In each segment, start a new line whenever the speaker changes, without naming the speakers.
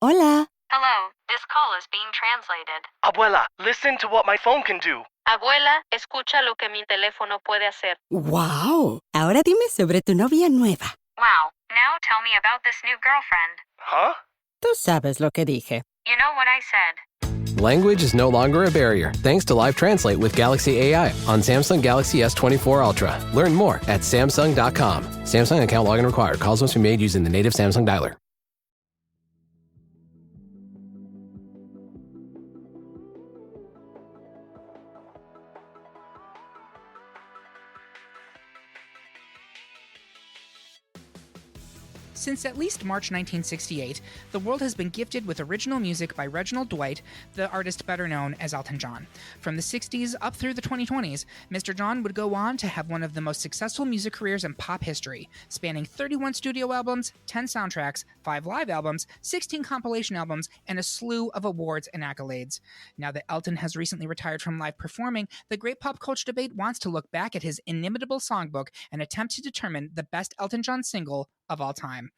Hola.
Hello, this call is being translated.
Abuela, listen to what my phone can do.
Abuela, escucha lo que mi teléfono puede hacer.
¡Wow! Ahora dime sobre tu novia nueva.
Wow, now tell me about this new girlfriend.
Huh?
Tú sabes lo que dije.
You know what I said.
Language is no longer a barrier thanks to Live Translate with Galaxy AI on Samsung Galaxy S24 Ultra. Learn more at Samsung.com. Samsung account login required. Calls must be made using the native Samsung dialer.
Since at least March 1968, the world has been gifted with original music by Reginald Dwight, the artist better known as Elton John. From the 60s up through the 2020s, Mr. John would go on to have one of the most successful music careers in pop history, spanning 31 studio albums, 10 soundtracks, 5 live albums, 16 compilation albums, and a slew of awards and accolades. Now that Elton has recently retired from live performing, the Great Pop Culture Debate wants to look back at his inimitable songbook and attempt to determine the best Elton John single of all time.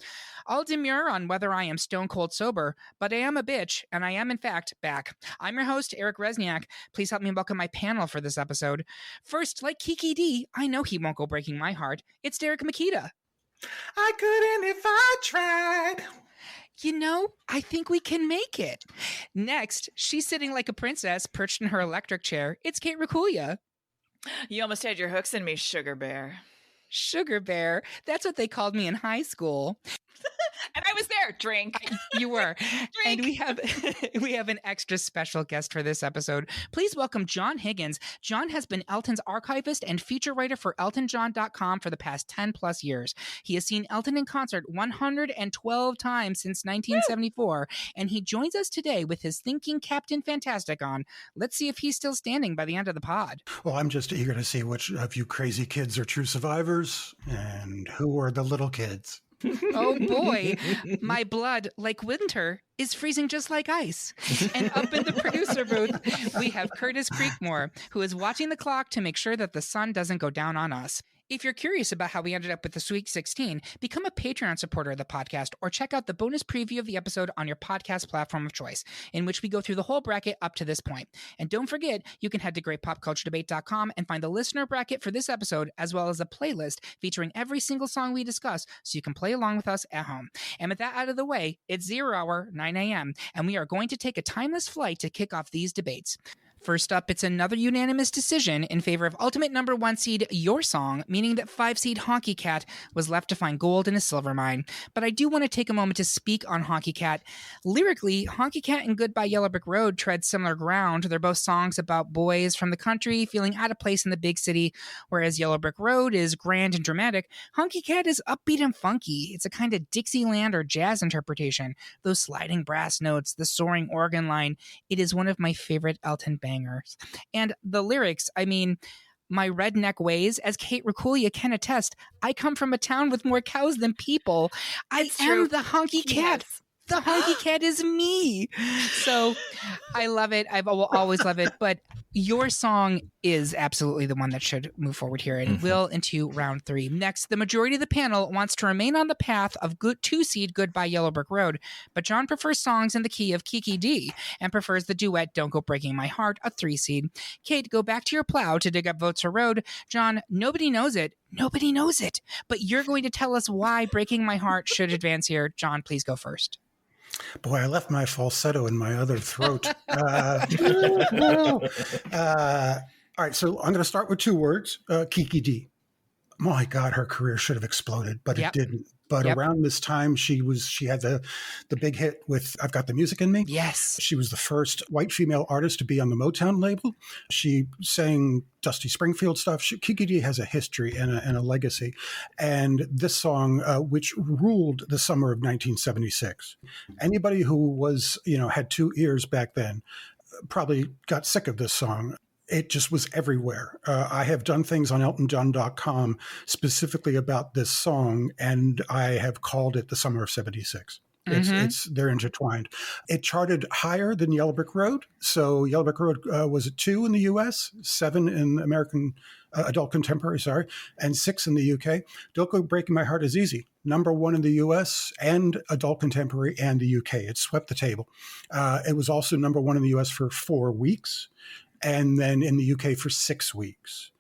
I'll demur on whether I am stone cold sober, but I am a bitch, and I am in fact back. I'm your host, Eric Resniak. Please help me welcome my panel for this episode. First, like Kiki D, I know he won't go breaking my heart. It's Derek Makita.
I couldn't if I tried.
You know, I think we can make it. Next, she's sitting like a princess perched in her electric chair. It's Kate Rakulia.
You almost had your hooks in me, Sugar Bear.
Sugar Bear. That's what they called me in high school.
And I was there. Drink.
You were.
Drink.
And we have an extra special guest for this episode. Please welcome John Higgins. John has been Elton's archivist and feature writer for EltonJohn.com for the past 10 plus years. He has seen Elton in concert 112 times since 1974, and he joins us today with his Thinking Captain Fantastic on. Let's see if he's still standing by the end of the pod.
Well, I'm just eager to see which of you crazy kids are true survivors and who are the little kids.
Oh boy, my blood, like winter, is freezing just like ice. And up in the producer booth, we have Curtis Creekmore, who is watching the clock to make sure that the sun doesn't go down on us. If you're curious about how we ended up with the Sweet 16, become a Patreon supporter of the podcast or check out the bonus preview of the episode on your podcast platform of choice, in which we go through the whole bracket up to this point. And don't forget, you can head to greatpopculturedebate.com and find the listener bracket for this episode, as well as a playlist featuring every single song we discuss, so you can play along with us at home. And with that out of the way, it's 0 hour, 9 a.m., and we are going to take a timeless flight to kick off these debates. First up, it's another unanimous decision in favor of ultimate number 1 seed Your Song, meaning that 5 seed Honky Cat was left to find gold in a silver mine. But I do want to take a moment to speak on Honky Cat. Lyrically, Honky Cat and Goodbye Yellow Brick Road tread similar ground. They're both songs about boys from the country feeling out of place in the big city, whereas Yellow Brick Road is grand and dramatic. Honky Cat is upbeat and funky. It's a kind of Dixieland or jazz interpretation. Those sliding brass notes, the soaring organ line. It is one of my favorite Elton bangers. And the lyrics, I mean, my redneck ways, as Kate Rakulia can attest, I come from a town with more cows than people. I am the Honky Cat.
Yes.
The Honky Cat is me. So I love it. I will always love it. But Your Song is absolutely the one that should move forward here and will into round 3. Next, the majority of the panel wants to remain on the path of good 2 seed Goodbye Yellow Brick Road, but John prefers songs in the key of Kiki D and prefers the duet Don't Go Breaking My Heart, a 3 seed. Kate, go back to your plow to dig up votes for Road. John, nobody knows it. Nobody knows it. But you're going to tell us why Breaking My Heart should advance here. John, please go first.
Boy, I left my falsetto in my other throat. All right, so I'm going to start with 2 words, Kiki D. My God, her career should have exploded, but it didn't. But around this time, she had the big hit with I've Got the Music in Me.
Yes.
She was the first white female artist to be on the Motown label. She sang Dusty Springfield stuff. Kiki D has a history and a legacy. And this song, which ruled the summer of 1976. Anybody who was, had 2 ears back then probably got sick of this song. It just was everywhere. I have done things on EltonJohn.com specifically about this song, and I have called it the summer of 76. They're intertwined. It charted higher than Yellow Brick Road. So Yellow Brick Road was at 2 in the U.S., 7 in American adult contemporary, and 6 in the UK. Don't Go Breaking My Heart Is Easy. Number 1 in the US and adult contemporary and the UK. It swept the table. It was also number 1 in the US for 4 weeks and then in the UK for 6 weeks.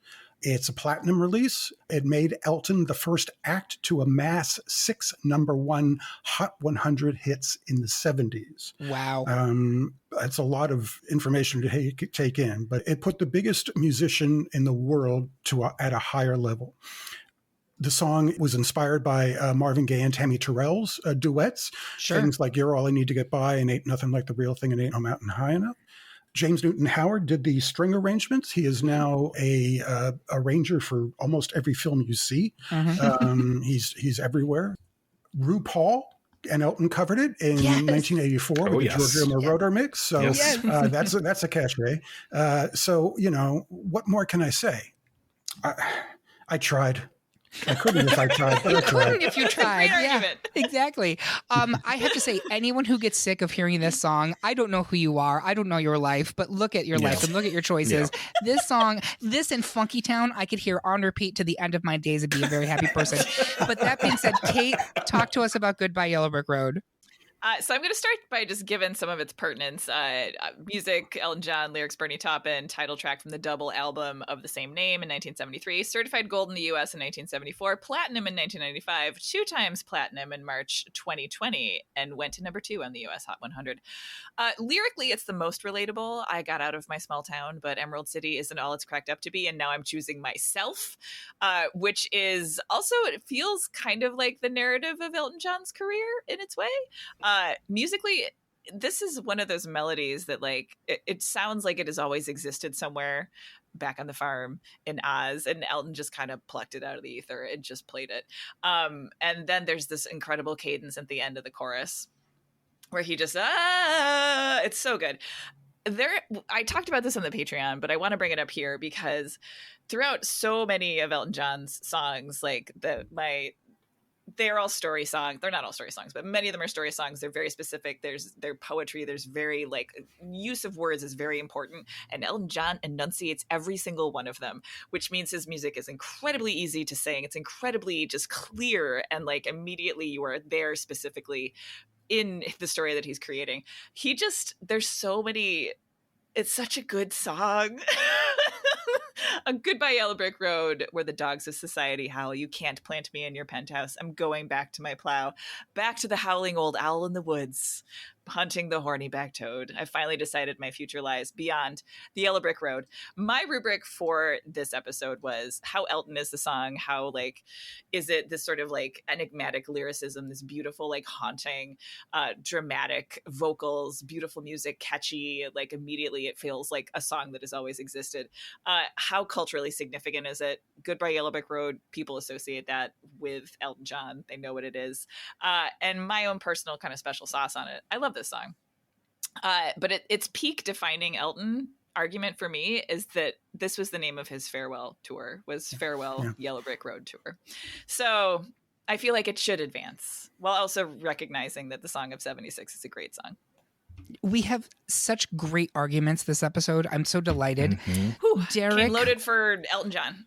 It's a platinum release. It made Elton the first act to amass 6 number 1 Hot 100 hits in the 70s.
Wow.
That's a lot of information to take in, but it put the biggest musician in the world at a higher level. The song was inspired by Marvin Gaye and Tammy Terrell's duets.
Sure.
Things like You're All I Need to Get By and Ain't Nothing Like the Real Thing and Ain't No Mountain High Enough. James Newton Howard did the string arrangements. He is now a arranger for almost every film you see. He's everywhere. RuPaul and Elton covered it in 1984 with the Giorgio Moroder mix. So that's a cachet. So, what more can I say? I tried. I couldn't if I tried, but I tried.
Couldn't if you tried.
Great
Yeah,
argument.
exactly. I have to say, anyone who gets sick of hearing this song, I don't know who you are. I don't know your life, but look at your life and look at your choices. This song, this and Funky Town, I could hear on repeat to the end of my days and be a very happy person. But that being said, Kate, talk to us about Goodbye Yellow Brick Road.
So I'm going to start by just giving some of its pertinence. Music, Elton John, lyrics, Bernie Taupin, title track from the double album of the same name in 1973, certified gold in the US in 1974, platinum in 1995, 2 times platinum in March 2020, and went to number 2 on the US Hot 100. Lyrically, it's the most relatable. I got out of my small town, but Emerald City isn't all it's cracked up to be, and now I'm choosing myself, which is also, it feels kind of like the narrative of Elton John's career in its way. Musically, this is one of those melodies that it sounds like it has always existed somewhere back on the farm in Oz, and Elton just kind of plucked it out of the ether and just played it. And then there's this incredible cadence at the end of the chorus where he just, it's so good. I talked about this on the Patreon, but I want to bring it up here because throughout so many of Elton John's songs, they're all story songs. They're not all story songs, but many of them are story songs. They're very specific. There's poetry. There's very use of words is very important. And Elton John enunciates every single one of them, which means his music is incredibly easy to sing. It's incredibly just clear. And immediately you are there specifically in the story that he's creating. There's so many, it's such a good song. A Goodbye Yellow Brick Road, where the dogs of society howl. You can't plant me in your penthouse. I'm going back to my plow. Back to the howling old owl in the woods, hunting the horny back toad. I finally decided my future lies beyond the Yellow Brick Road. My rubric for this episode was how Elton is the song. How is it this sort of enigmatic lyricism, this beautiful, haunting, dramatic vocals, beautiful music, catchy, immediately it feels like a song that has always existed. How culturally significant is it? Goodbye Yellow Brick Road, people associate that with Elton John. They know what it is. And my own personal kind of special sauce on it. I love this song. But its peak defining Elton argument for me is that this was the name of his farewell tour, was Farewell Yellow Brick Road Tour. So I feel like it should advance while also recognizing that the Song of 76 is a great song.
We have such great arguments this episode. I'm so delighted.
Whew,
Derek,
came loaded for Elton John.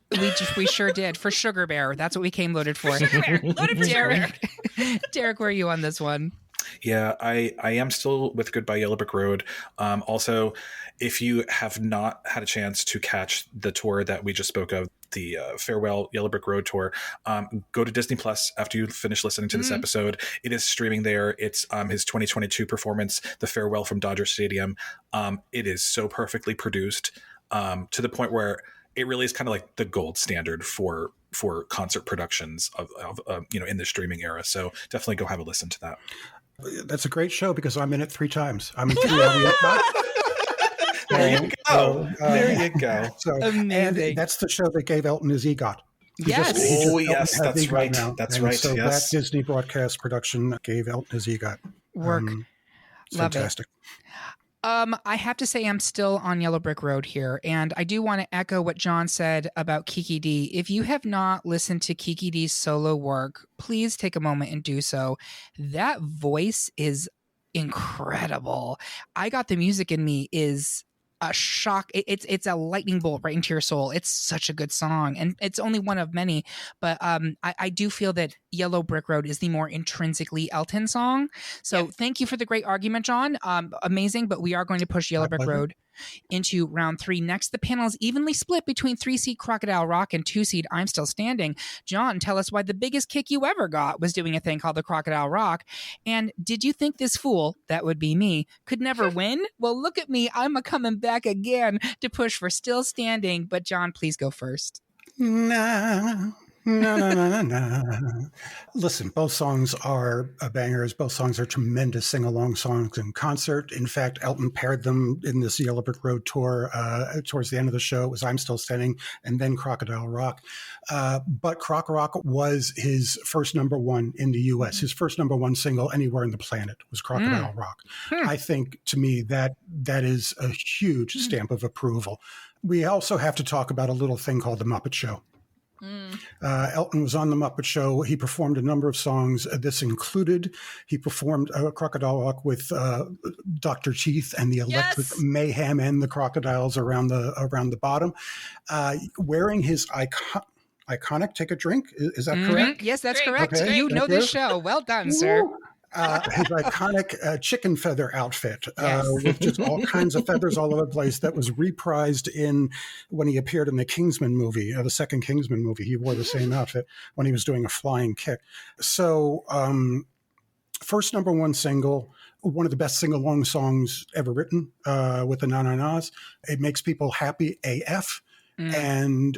We sure did. For Sugar Bear. That's what we came loaded for.
Sugar Bear. Loaded for Sugar Bear.
Derek, where are you on this one?
Yeah, I am still with Goodbye Yellow Brick Road. Also, if you have not had a chance to catch the tour that we just spoke of, the Farewell Yellow Brick Road tour, go to Disney Plus after you finish listening to this episode. It is streaming there. It's his 2022 performance, The Farewell from Dodger Stadium. It is so perfectly produced to the point where it really is kind of like the gold standard for concert productions of in the streaming era. So definitely go have a listen to that.
That's a great show because I'm in it 3 times. I'm in 3 Epcot.
There you go. There you go.
So,
Amazing.
and that's the show that gave Elton his EGOT.
Yes.
Yes, that's
EGOT
right.
now.
That's
and
right.
So
yes.
that Disney broadcast production gave Elton his EGOT.
Work. Love
fantastic.
I have to say I'm still on Yellow Brick Road here, and I do want to echo what John said about Kiki D. If you have not listened to Kiki D's solo work, please take a moment and do so. That voice is incredible. I Got the Music in Me is a shock. It's a lightning bolt right into your soul. It's such a good song, and it's only one of many. But I do feel that Yellow Brick Road is the more intrinsically Elton song. So thank you for the great argument, John. Amazing. But we are going to push Yellow Brick Road into round 3. Next, the panel is evenly split between 3-seed Crocodile Rock and 2-seed I'm Still Standing. John, tell us why the biggest kick you ever got was doing a thing called the Crocodile Rock. And did you think this fool, that would be me, could never win? Well, look at me. I'm coming back again to push for Still Standing. But John, please go first.
Nah. No. Listen, both songs are bangers. Both songs are tremendous sing-along songs in concert. In fact, Elton paired them in this Yellow Brick Road tour. Towards the end of the show, it was I'm Still Standing and then Crocodile Rock. But Croc Rock was his first number one in the U.S. His first number one single anywhere on the planet was Crocodile Rock. I think, to me, that is a huge stamp of approval. We also have to talk about a little thing called The Muppet Show. Elton was on The Muppet Show. He performed a number of songs. This included, he performed Crocodile Rock with Dr. Teeth and the Electric Mayhem and the crocodiles around the bottom, wearing his iconic Take a Drink. Is that correct?
Yes, that's correct.
Okay.
You know this show. Well done, sir.
His iconic chicken feather outfit with just all kinds of feathers all over the place that was reprised when he appeared in the Kingsman movie, the second Kingsman movie. He wore the same outfit when he was doing a flying kick. So first number one single, one of the best sing-along songs ever written with the Na Na Nas. It makes people happy AF. And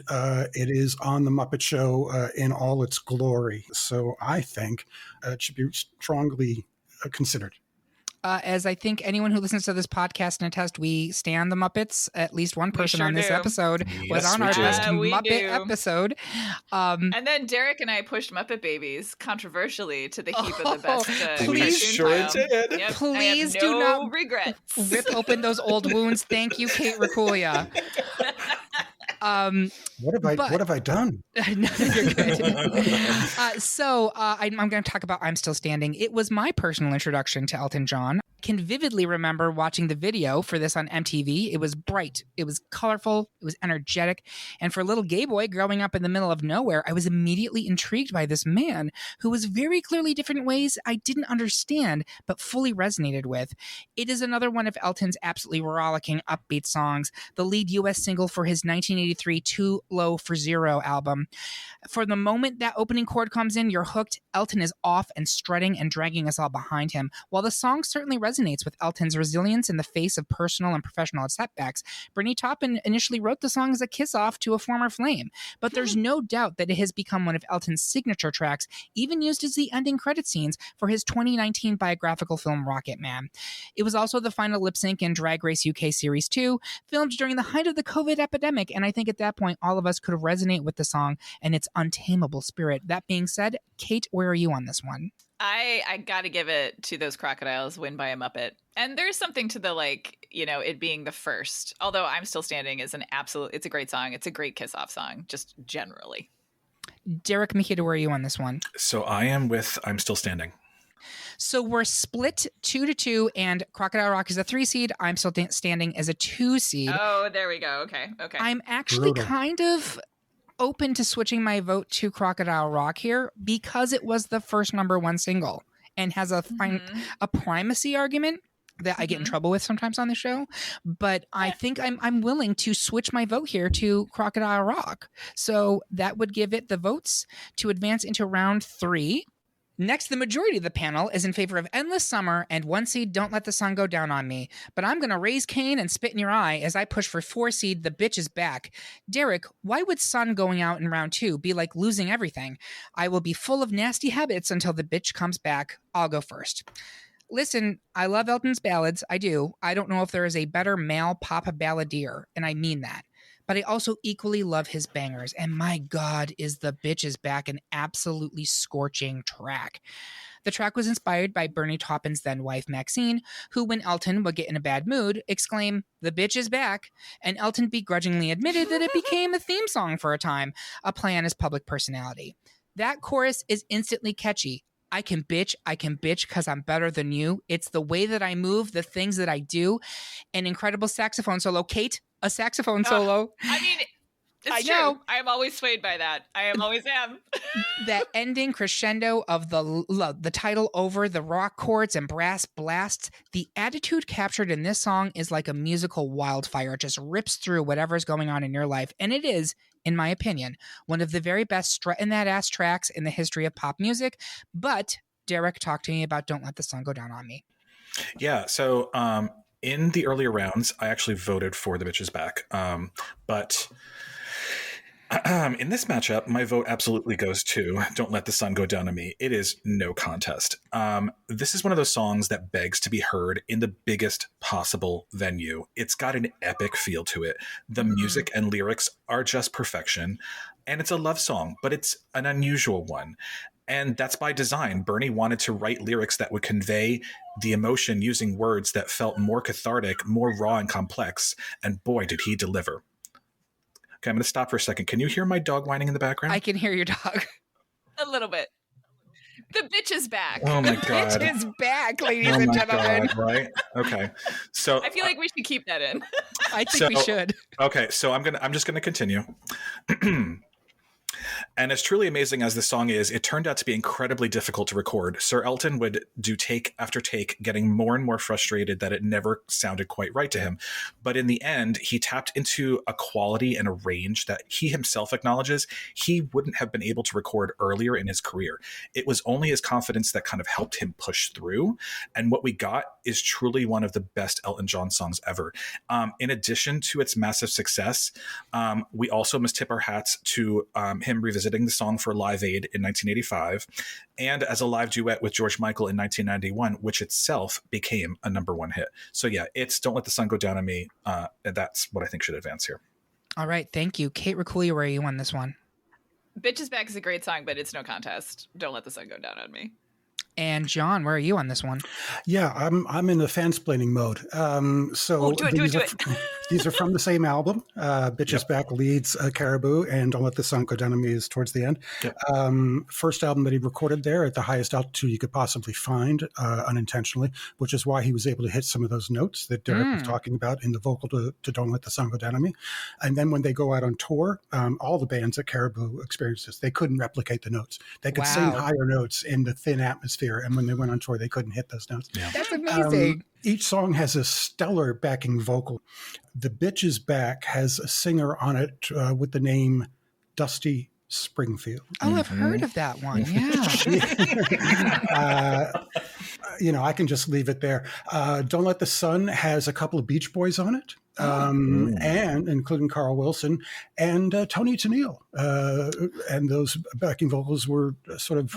it is on The Muppet Show in all its glory. So I think it should be strongly considered.
As I think anyone who listens to this podcast can attest, we stand the Muppets. At least one person on this episode was on our best Muppet episode.
And then Derek and I pushed Muppet Babies controversially to the heap of the best.
Please,
sure did.
Yep.
Please
no
do not
regrets.
Rip open those old wounds. Thank you, Kate Rakulia.
What have I done?
No, you're good. I'm going to talk about I'm Still Standing. It was my personal introduction to Elton John. I can vividly remember watching the video for this on MTV. It was bright, it was colorful, it was energetic. And for a little gay boy growing up in the middle of nowhere, I was immediately intrigued by this man who was very clearly different in ways I didn't understand, but fully resonated with. It is another one of Elton's absolutely rollicking, upbeat songs, the lead U.S. single for his 1983 Too Low for Zero album. For the moment that opening chord comes in, you're hooked. Elton is off and strutting and dragging us all behind him. While the song certainly resonates with Elton's resilience in the face of personal and professional setbacks, Bernie Taupin initially wrote the song as a kiss-off to a former flame. But there's no doubt that it has become one of Elton's signature tracks, even used as the ending credit scenes for his 2019 biographical film Rocket Man. It was also the final lip sync in Drag Race UK Series 2, filmed during the height of the COVID epidemic, and I think at that point all of us could resonate with the song and its untamable spirit. That being said, Kate, where are you on this one?
I got to give it to those crocodiles, Win by a Muppet. And there's something to the, it being the first. Although I'm Still Standing is it's a great song. It's a great kiss-off song, just generally.
Derek Mikita, where are you on this one?
So I am with I'm Still Standing.
So we're split 2-2, and Crocodile Rock is a 3-seed. I'm Still Standing as a 2-seed.
Oh, there we go. Okay.
I'm actually kind of open to switching my vote to Crocodile Rock here because it was the first number one single and has a primacy argument that I get in trouble with sometimes on the show. But I think I'm willing to switch my vote here to Crocodile Rock. So that would give it the votes to advance into round 3. Next, the majority of the panel is in favor of Endless Summer and 1-seed Don't Let the Sun Go Down on Me. But I'm going to raise Cain and spit in your eye as I push for 4-seed The Bitch Is Back. Derek, why would Sun going out in round 2 be like losing everything? I will be full of nasty habits until the bitch comes back. I'll go first. Listen, I love Elton's ballads. I do. I don't know if there is a better male pop balladeer, and I mean that. but I also equally love his bangers. And my God, is The Bitch Is Back an absolutely scorching track. The track was inspired by Bernie Taupin's then wife, Maxine, who, when Elton would get in a bad mood, exclaim, "The bitch is back," and Elton begrudgingly admitted that it became a theme song for a time, a play on his public personality. That chorus is instantly catchy. I can bitch because I'm better than you. It's the way that I move, the things that I do. An incredible saxophone solo. Kate, a saxophone solo.
I mean, it's
I
true.
know.
I am always swayed by that. Always am.
That ending crescendo of the title over the rock chords and brass blasts, the attitude captured in this song is like a musical wildfire. It just rips through whatever's going on in your life. And it is, in my opinion, one of the very best strutting that ass tracks in the history of pop music. But Derek, talk to me about Don't Let the Sun Go Down on Me.
Yeah. So in the earlier rounds, I actually voted for The Bitch Is Back. But in this matchup, my vote absolutely goes to Don't Let the Sun Go Down on Me. It is no contest. This is one of those songs that begs to be heard in the biggest possible venue. It's got an epic feel to it. The music and lyrics are just perfection. And it's a love song, but it's an unusual one. And that's by design. Bernie wanted to write lyrics that would convey the emotion using words that felt more cathartic, more raw and complex. And boy, did he deliver. Okay, I'm going to stop for a second. Can you hear my dog whining in the background?
I can hear your dog.
A little bit. The bitch is back.
Oh my God.
It is back, ladies
Oh
and
my
gentlemen.
God, right? Okay. So
I feel like we should keep that in.
I think we should.
Okay, so I'm just gonna continue. And as truly amazing as this song is, it turned out to be incredibly difficult to record. Sir Elton would do take after take, getting more and more frustrated that it never sounded quite right to him. But in the end, he tapped into a quality and a range that he himself acknowledges he wouldn't have been able to record earlier in his career. It was only his confidence that kind of helped him push through. And what we got is truly one of the best Elton John songs ever. In addition to its massive success, we also must tip our hats to him revisiting the song for Live Aid in 1985 and as a live duet with George Michael in 1991, which itself became a #1 hit. So yeah, it's Don't Let the Sun Go Down on Me. And that's what I think should advance here.
All right. Thank you. Kate Racculia, where are you on this one?
Bitch Is Back is a great song, but it's no contest. Don't Let the Sun Go Down on Me.
And John, where are you on this one?
Yeah, I'm in the fansplaining mode. So
do it.
These are from the same album. Bitch Is Back leads Caribou, and Don't Let the Sun Go Down on Me is towards the end.
Yep.
First album that he recorded there at the highest altitude you could possibly find, unintentionally, which is why he was able to hit some of those notes that Derek was talking about in the vocal to Don't Let the Sun Go Down on Me. And then when they go out on tour, all the bands at Caribou experienced this. They couldn't replicate the notes. They could sing higher notes in the thin atmosphere. And when they went on tour, they couldn't hit those notes.
Yeah.
That's amazing.
Each song has a stellar backing vocal. The Bitch Is Back has a singer on it with the name Dusty Springfield.
Oh, I've heard of that one. Yeah.
I can just leave it there. Don't Let the Sun has a couple of Beach Boys on it. And including Carl Wilson and Tony Tennille. And those backing vocals were sort of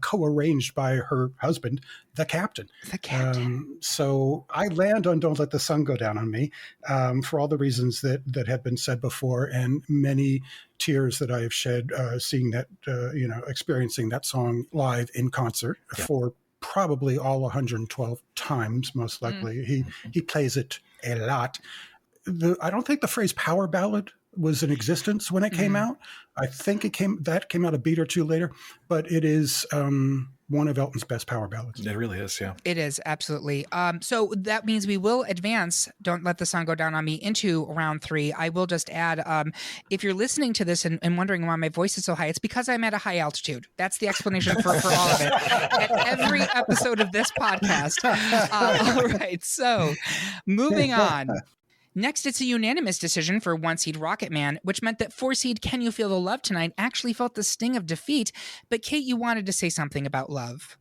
co-arranged by her husband, the Captain. So I land on Don't Let the Sun Go Down on Me for all the reasons that have been said before, and many tears that I have shed seeing that, experiencing that song live in concert for probably all 112 times, most likely. He plays it a lot. I don't think the phrase power ballad was in existence when it came out. I think it came out a beat or two later, but it is one of Elton's best power ballads.
It really is, yeah.
It is, absolutely. So that means we will advance Don't Let the Sun Go Down on Me into round 3. I will just add, if you're listening to this and wondering why my voice is so high, it's because I'm at a high altitude. That's the explanation for all of it. At every episode of this podcast. All right, so moving on. Next, it's a unanimous decision for 1-seed Rocket Man, which meant that 4-seed Can You Feel the Love Tonight actually felt the sting of defeat. But Kate, you wanted to say something about love.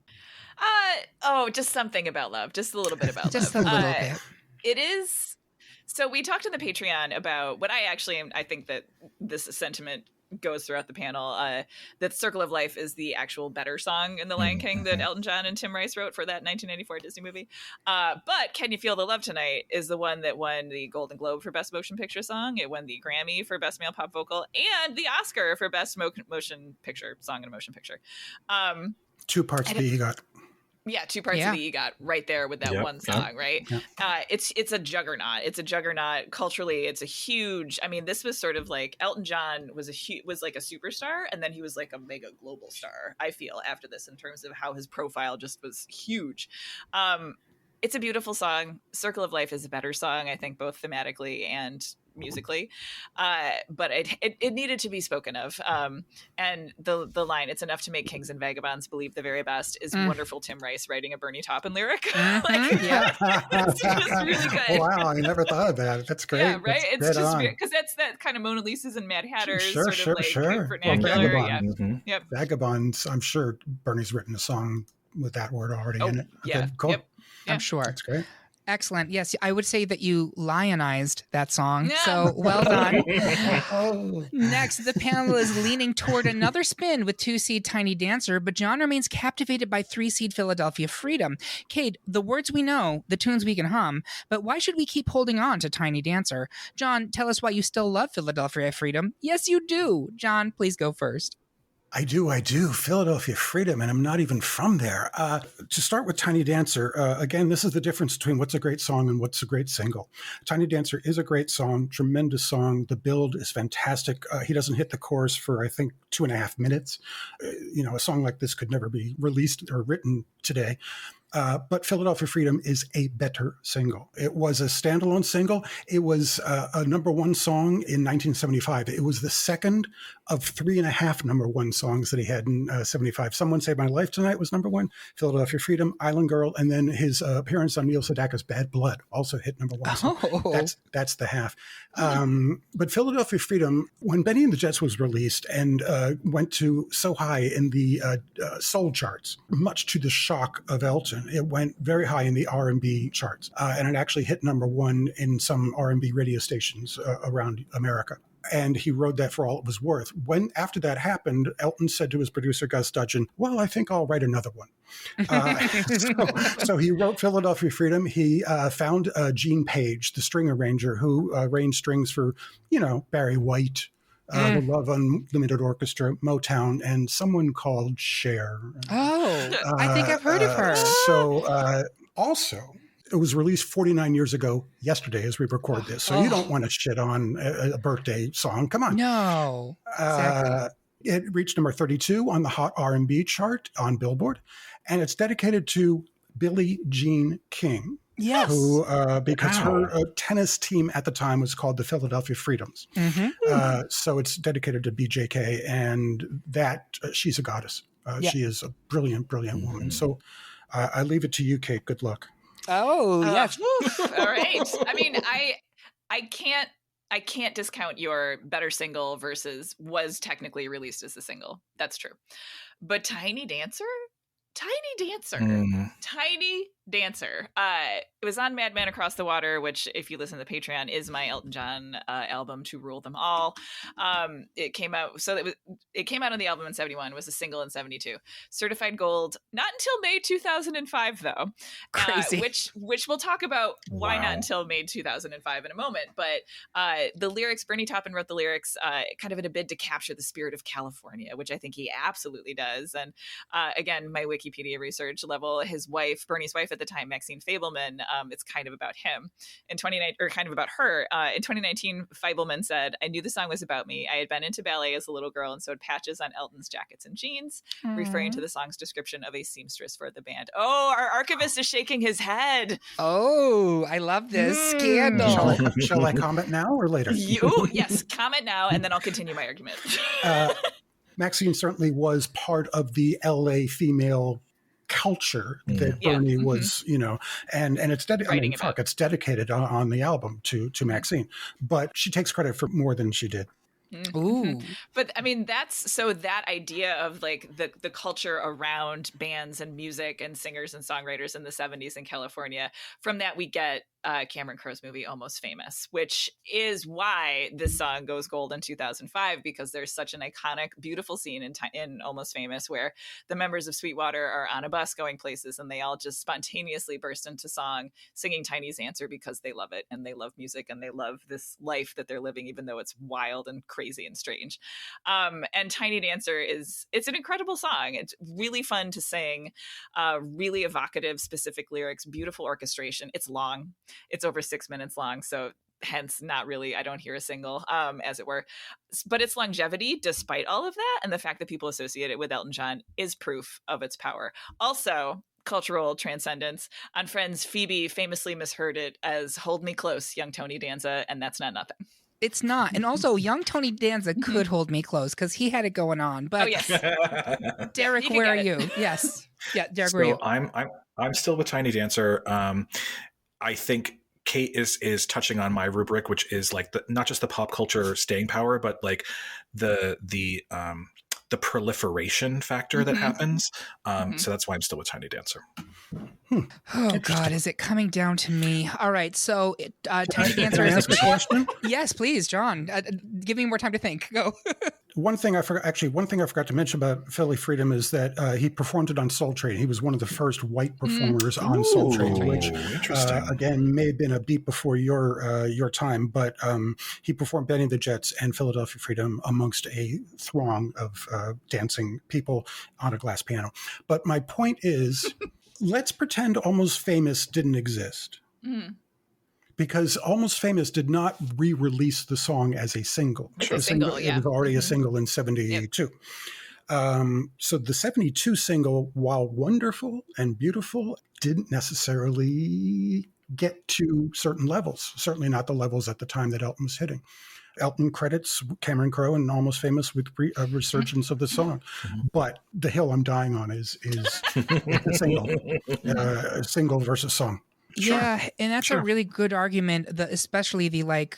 Just something about love. Just a little bit about
just
love.
Just a little bit.
It is. So we talked on the Patreon about what I think that this sentiment goes throughout the panel. That Circle of Life is the actual better song in The Lion King that Elton John and Tim Rice wrote for that 1994 Disney movie. But Can You Feel the Love Tonight is the one that won the Golden Globe for Best Motion Picture Song. It won the Grammy for Best Male Pop Vocal and the Oscar for Best Motion Picture Song in a Motion Picture.
2 parts of the EGOT.
Yeah, 2 parts of the EGOT right there with that one song, right? Yeah. It's a juggernaut. It's a juggernaut culturally. It's a huge. I mean, this was sort of like Elton John was like a superstar, and then he was like a mega global star. I feel after this in terms of how his profile just was huge. It's a beautiful song. Circle of Life is a better song, I think, both thematically and musically, but it needed to be spoken of, and the line "It's enough to make kings and vagabonds believe the very best" is wonderful. Tim Rice writing a Bernie Taupin lyric. It's just really good.
Wow, I never thought of that. That's great.
Yeah, right. It's just because that's that kind of Mona Lisa's and Mad Hatter's vernacular.
Vagabond. Yep. Vagabonds. I'm sure Bernie's written a song with that word already in it. Okay,
yeah.
cool.
Yep.
I'm sure.
That's great.
Excellent. Yes, I would say that you lionized that song. Yeah. So well done. Next, the panel is leaning toward another spin with 2-seed Tiny Dancer, but John remains captivated by 3-seed Philadelphia Freedom. Kate, the words we know, the tunes we can hum, but why should we keep holding on to Tiny Dancer? John, tell us why you still love Philadelphia Freedom. Yes, you do. John, please go first.
I do. Philadelphia Freedom, and I'm not even from there. To start with Tiny Dancer, again, this is the difference between what's a great song and what's a great single. Tiny Dancer is a great song, tremendous song. The build is fantastic. He doesn't hit the chorus for, I think, 2.5 minutes. A song like this could never be released or written today. But Philadelphia Freedom is a better single. It was a standalone single. It was a number 1 song in 1975. It was the second of 3.5 number 1 songs that he had in 75. Someone Saved My Life Tonight was number 1. Philadelphia Freedom, Island Girl, and then his appearance on Neil Sedaka's Bad Blood also hit number 1. So that's the half. But Philadelphia Freedom, when Benny and the Jets was released and went to so high in the soul charts, much to the shock of Elton, it went very high in the R&B charts, and it actually hit number 1 in some R&B radio stations around America. And he rode that for all it was worth. When after that happened, Elton said to his producer, Gus Dudgeon, well, I think I'll write another one. So he wrote Philadelphia Freedom. He found Gene Page, the string arranger, who arranged strings for, Barry White, the Love Unlimited Orchestra, Motown, and someone called Cher.
I think I've heard of her.
Also, it was released 49 years ago yesterday as we record this. So you don't want to shit on a birthday song. Come on.
No. Exactly.
It reached number 32 on the Hot R&B chart on Billboard, and it's dedicated to Billie Jean King.
Yes.
Who, because her tennis team at the time was called the Philadelphia Freedoms. So it's dedicated to BJK, and that she's a goddess. She is a brilliant, brilliant woman. So I leave it to you, Kate. Good luck.
Oh, yes.
All right. I mean, I can't discount your better single versus was technically released as a single. That's true. But Tiny Dancer? Tiny Dancer. It was on Madman Across the Water, which, if you listen to the Patreon, is my Elton John album To Rule Them All. It came out on the album in 71, was a single in 72. Certified gold, not until May 2005, though.
Crazy.
Which we'll talk about why not until May 2005 in a moment. But the lyrics, Bernie Taupin wrote the lyrics kind of in a bid to capture the spirit of California, which I think he absolutely does. And again, my Wikipedia research level, his wife, Bernie's wife at the time, Maxine Fableman, it's kind of about him. Kind of about her. In 2019, Fableman said, I knew the song was about me. I had been into ballet as a little girl and sewed patches on Elton's jackets and jeans, referring to the song's description of a seamstress for the band. Oh, our archivist is shaking his head.
Oh, I love this scandal.
Shall I comment now or later?
Yes, comment now, and then I'll continue my argument.
Maxine certainly was part of the LA female culture that Bernie was, and it's dedicated. It's dedicated on the album to Maxine, but she takes credit for more than she did.
Ooh.
But I mean, that idea of like the culture around bands and music and singers and songwriters in the 70s in California. From that, we get Cameron Crowe's movie Almost Famous, which is why this song goes gold in 2005, because there's such an iconic, beautiful scene in Almost Famous where the members of Sweetwater are on a bus going places and they all just spontaneously burst into song singing Tiny's Answer because they love it and they love music and they love this life that they're living, even though it's wild and crazy and strange. And Tiny Dancer it's an incredible song. It's really fun to sing, really evocative, specific lyrics, beautiful orchestration. It's long. It's over 6 minutes long, so hence not really, I don't hear a single, as it were. But its longevity, despite all of that, and the fact that people associate it with Elton John, is proof of its power. Also, cultural transcendence. On Friends, Phoebe famously misheard it as "Hold Me Close, Young Tony Danza," and that's not nothing.
It's not. And also, young Tony Danza could hold me close because he had it going on. But
yes.
Derek, where are you? Yes. Yeah, Derek,
So
where are you?
I'm still with Tiny Dancer. I think Kate is touching on my rubric, which is like not just the pop culture staying power, but like the proliferation factor that happens. So that's why I'm still with Tiny Dancer.
Oh God, is it coming down to me? All right, so Tiny Dancer
Can I
is
ask a question?
Yes, please, John. Give me more time to think. Go.
One thing I forgot to mention about Philly Freedom is that he performed it on Soul Train. He was one of the first white performers on Soul Train, which again may have been a beat before your time, but he performed Benny the Jets and Philadelphia Freedom amongst a throng of dancing people on a glass piano. But my point is, let's pretend Almost Famous didn't exist. Because Almost Famous did not re-release the song as a single.
It was already
a single in 72. So the 72 single, while wonderful and beautiful, didn't necessarily get to certain levels, certainly not the levels at the time that Elton was hitting. Elton credits Cameron Crowe and Almost Famous with a resurgence of the song. But the hill I'm dying on is a single versus song.
Sure. Yeah, and that's a really good argument, especially the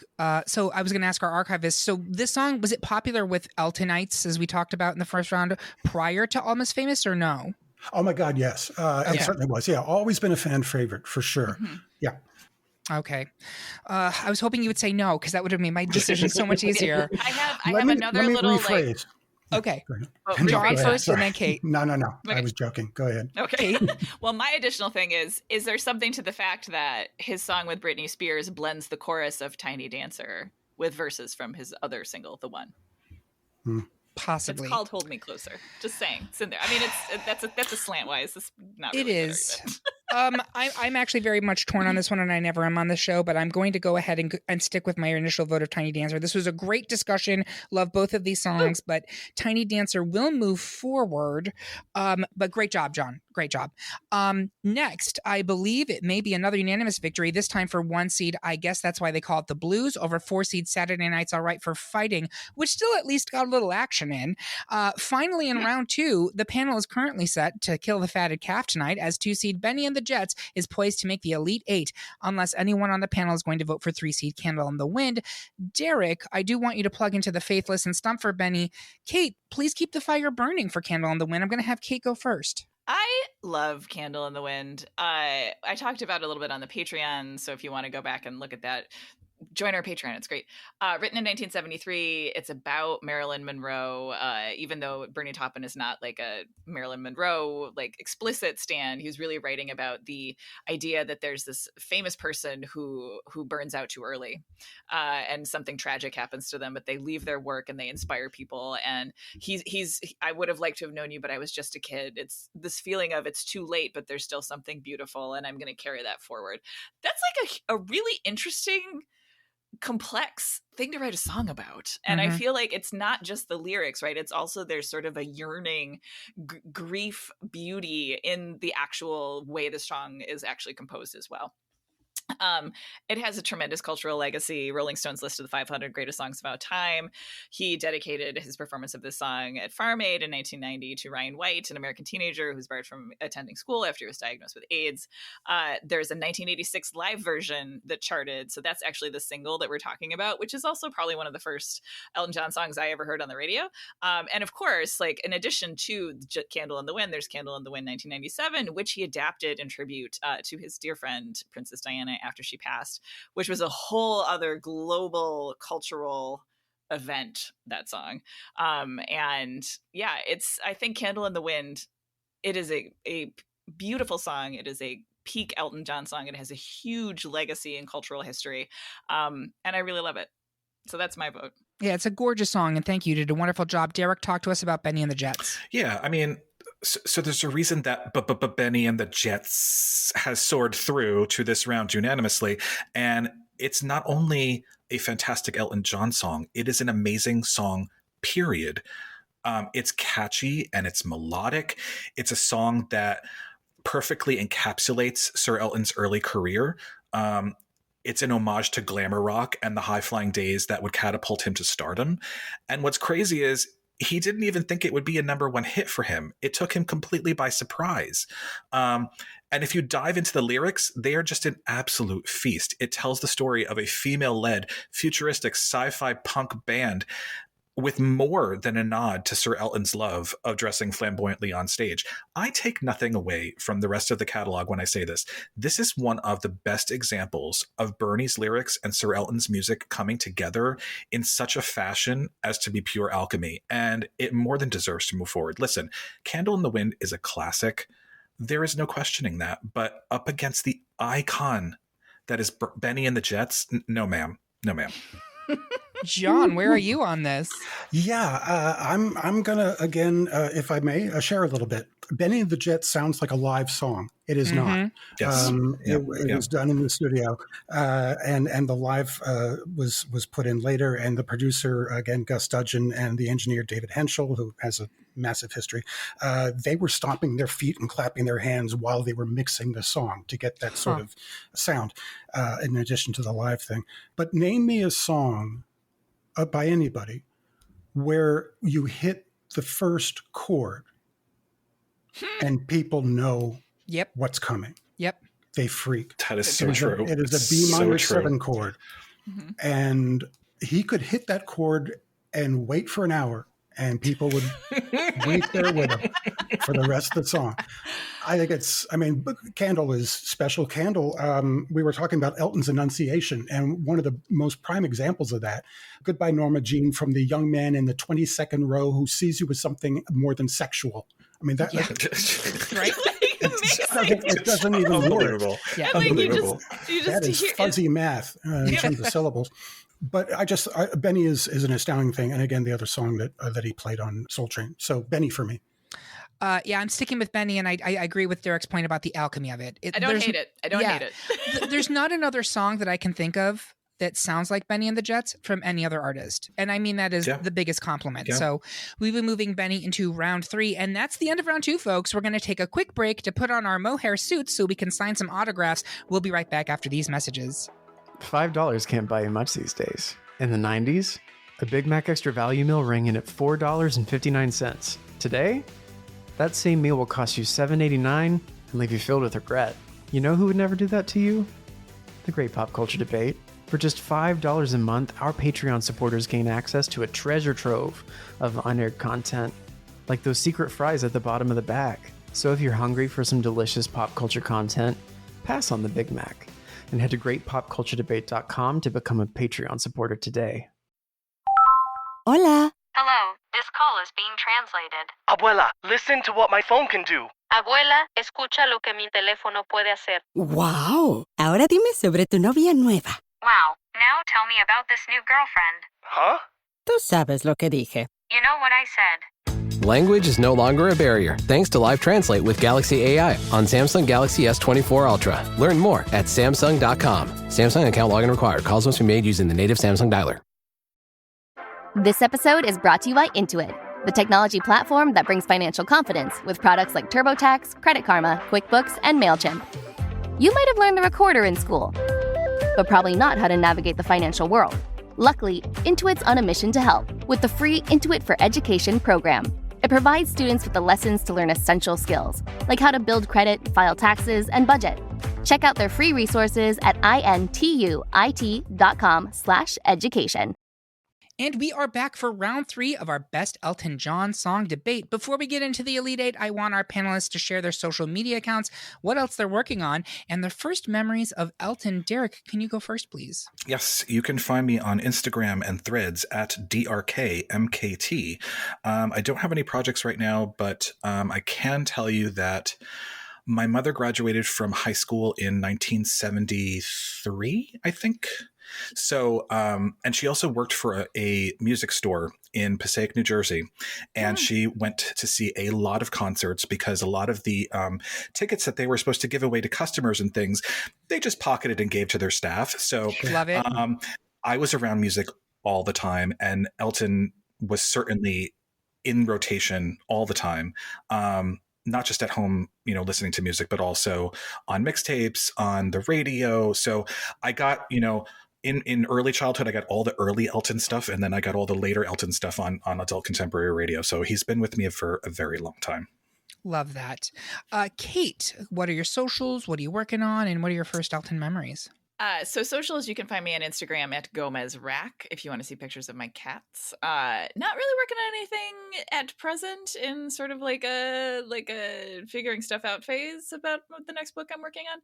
so I was going to ask our archivist, so this song, was it popular with Eltonites, as we talked about in the first round, prior to Almost Famous, or no?
Oh my God, yes. It certainly was. Yeah, always been a fan favorite, for sure. Yeah.
Okay. I was hoping you would say no, because that would have made my decision so much easier.
I have another little
rephrase.
Okay. John first and then Kate.
No.
Okay.
I was joking. Go ahead.
Okay. Well, my additional thing is there something to the fact that his song with Britney Spears blends the chorus of Tiny Dancer with verses from his other single, The One?
Possibly.
It's called Hold Me Closer. Just saying. It's in there. I mean, that's a slantwise. It's not really
It is. I'm actually very much torn on this one, and I never am on the show, but I'm going to go ahead and stick with my initial vote of Tiny Dancer. This was a great discussion. Love both of these songs, but Tiny Dancer will move forward. But great job, John. Great job. Next, I believe it may be another unanimous victory, this time for 1 seed. I guess that's why they call it the Blues, over 4 seed Saturday Night's All Right for Fighting, which still at least got a little action in. Finally, in round 2, the panel is currently set to kill the fatted calf tonight, as 2 seed Benny and the Jets is poised to make the Elite 8, unless anyone on the panel is going to vote for 3 seed Candle in the Wind. Derek, I do want you to plug into the Faithless and stump for Benny. Kate, please keep the fire burning for Candle in the Wind. I'm going to have Kate go first.
I love Candle in the Wind. I talked about it a little bit on the Patreon, so if you want to go back and look at that, join our Patreon. It's great. Written in 1973. It's about Marilyn Monroe. Even though Bernie Taupin is not like a Marilyn Monroe like explicit stan, he was really writing about the idea that there's this famous person who burns out too early, and something tragic happens to them, but they leave their work and they inspire people. And he's I would have liked to have known you, but I was just a kid. It's this feeling of it's too late, but there's still something beautiful, and I'm going to carry that forward. That's like a really interesting, complex thing to write a song about. And I feel like it's not just the lyrics, right? It's also there's sort of a yearning, grief, beauty in the actual way the song is actually composed as well. It has a tremendous cultural legacy. Rolling Stones listed the 500 greatest songs of all time. He dedicated his performance of this song at Farm Aid in 1990 to Ryan White, an American teenager who was barred from attending school after he was diagnosed with AIDS. There's a 1986 live version that charted. So that's actually the single that we're talking about, which is also probably one of the first Elton John songs I ever heard on the radio. And of course, like in addition to Candle in the Wind, there's Candle in the Wind 1997, which he adapted in tribute to his dear friend, Princess Diana, after she passed, which was a whole other global cultural event, that song. And yeah, I think Candle in the Wind, it is a beautiful song. It is a peak Elton John song. It has a huge legacy and cultural history. And I really love it. So that's my vote.
Yeah, it's a gorgeous song, and thank you. You did a wonderful job. Derek, talk to us about Benny and the Jets.
Yeah, I mean, so there's a reason that Benny and the Jets has soared through to this round unanimously. And it's not only a fantastic Elton John song, it is an amazing song, period. It's catchy and it's melodic. It's a song that perfectly encapsulates Sir Elton's early career. It's an homage to glamour rock and the high-flying days that would catapult him to stardom. And what's crazy is he didn't even think it would be a number one hit for him. It took him completely by surprise. And if you dive into the lyrics, they are just an absolute feast. It tells the story of a female-led, futuristic sci-fi punk band with more than a nod to Sir Elton's love of dressing flamboyantly on stage. I take nothing away from the rest of the catalog when I say this. This is one of the best examples of Bernie's lyrics and Sir Elton's music coming together in such a fashion as to be pure alchemy, and it more than deserves to move forward. Listen, Candle in the Wind is a classic. There is no questioning that, but up against the icon that is Benny and the Jets, no ma'am. No ma'am.
John, where are you on this?
Yeah, I'm gonna again, if I may, share a little bit. Benny and the Jets sounds like a live song. It is not.
Yes.
It was done in the studio, and the live was put in later. And the producer, again, Gus Dudgeon, and the engineer David Henschel, who has a massive history, they were stomping their feet and clapping their hands while they were mixing the song to get that sort of sound, in addition to the live thing. But name me a song by anybody where you hit the first chord and people know what's coming.
Yep.
They freak.
That is so true.
It is a B minor 7 chord.
Mm-hmm.
And he could hit that chord and wait for an hour, and people would wait there with him for the rest of the song. I think Candle is special. Candle, we were talking about Elton's Annunciation, and one of the most prime examples of that, Goodbye Norma Jean, from the young man in the 22nd row who sees you as something more than sexual. I mean, that
right?
It doesn't even
Unbelievable.
work.
Yeah.
Unbelievable.
You just
That is
hear
fuzzy math in terms of syllables. But Benny is an astounding thing. And again, the other song that he played on Soul Train. So Benny for me.
Yeah, I'm sticking with Benny, and I agree with Derek's point about the alchemy of it.
I don't hate it.
There's not another song that I can think of that sounds like Benny and the Jets from any other artist. And I mean, that is the biggest compliment.
Yeah.
So we've been moving Benny into round 3, and that's the end of round 2, folks. We're going to take a quick break to put on our mohair suits so we can sign some autographs. We'll be right back after these messages.
$5 can't buy you much these days. In the 90s, a Big Mac Extra Value Meal rang in at $4.59. Today, that same meal will cost you $7.89 and leave you filled with regret. You know who would never do that to you? The Great Pop Culture Debate. For just $5 a month, our Patreon supporters gain access to a treasure trove of unaired content, like those secret fries at the bottom of the bag. So if you're hungry for some delicious pop culture content, pass on the Big Mac and head to greatpopculturedebate.com to become a Patreon supporter today.
Hola.
Hello, this call is being translated.
Abuela, listen to what my phone can do.
Abuela, escucha lo que mi teléfono puede hacer.
Wow. Ahora dime sobre tu novia nueva.
Wow, now tell me about this new girlfriend.
Huh?
Tú sabes lo que dije.
You know what I said.
Language is no longer a barrier thanks to Live Translate with Galaxy AI on Samsung Galaxy S24 Ultra. Learn more at Samsung.com. Samsung account login required. Calls must be made using the native Samsung dialer.
This episode is brought to you by Intuit, the technology platform that brings financial confidence with products like TurboTax, Credit Karma, QuickBooks, and MailChimp. You might have learned the recorder in school, but probably not how to navigate the financial world. Luckily, Intuit's on a mission to help with the free Intuit for Education program. It provides students with the lessons to learn essential skills, like how to build credit, file taxes, and budget. Check out their free resources at intuit.com/education.
And we are back for round 3 of our Best Elton John Song Debate. Before we get into the Elite 8, I want our panelists to share their social media accounts, what else they're working on, and their first memories of Elton. Derek, can you go first, please?
Yes, you can find me on Instagram and Threads at DRKMKT. I don't have any projects right now, but I can tell you that my mother graduated from high school in 1973, I think. So, and she also worked for a music store in Passaic, New Jersey, and she went to see a lot of concerts because a lot of the tickets that they were supposed to give away to customers and things, they just pocketed and gave to their staff. So
Love it.
I was around music all the time, and Elton was certainly in rotation all the time. Not just at home, listening to music, but also on mixtapes, on the radio. So I got, in early childhood, I got all the early Elton stuff, and then I got all the later Elton stuff on adult contemporary radio. So he's been with me for a very long time.
Love that. Kate, what are your socials? What are you working on? And what are your first Elton memories?
So socials, you can find me on Instagram at Gomez Rack if you want to see pictures of my cats. Not really working on anything at present in sort of like a figuring stuff out phase about the next book I'm working on.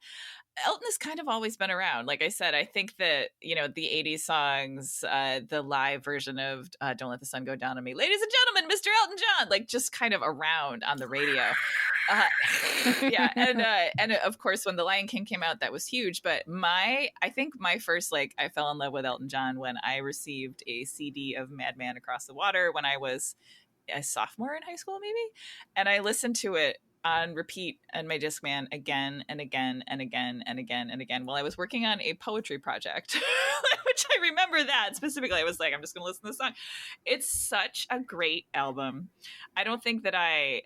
Elton has kind of always been around. Like I said, I think that, the 80s songs, the live version of Don't Let the Sun Go Down on Me, ladies and gentlemen, Mr. Elton John, like just kind of around on the radio. Yeah. And of course, when The Lion King came out, that was huge. But I think my first, I fell in love with Elton John when I received a CD of Madman Across the Water when I was a sophomore in high school, maybe. And I listened to it on repeat on my Discman again and again and again and again and again while I was working on a poetry project, which I remember that specifically. I was like, I'm just going to listen to this song. It's such a great album. I don't think that I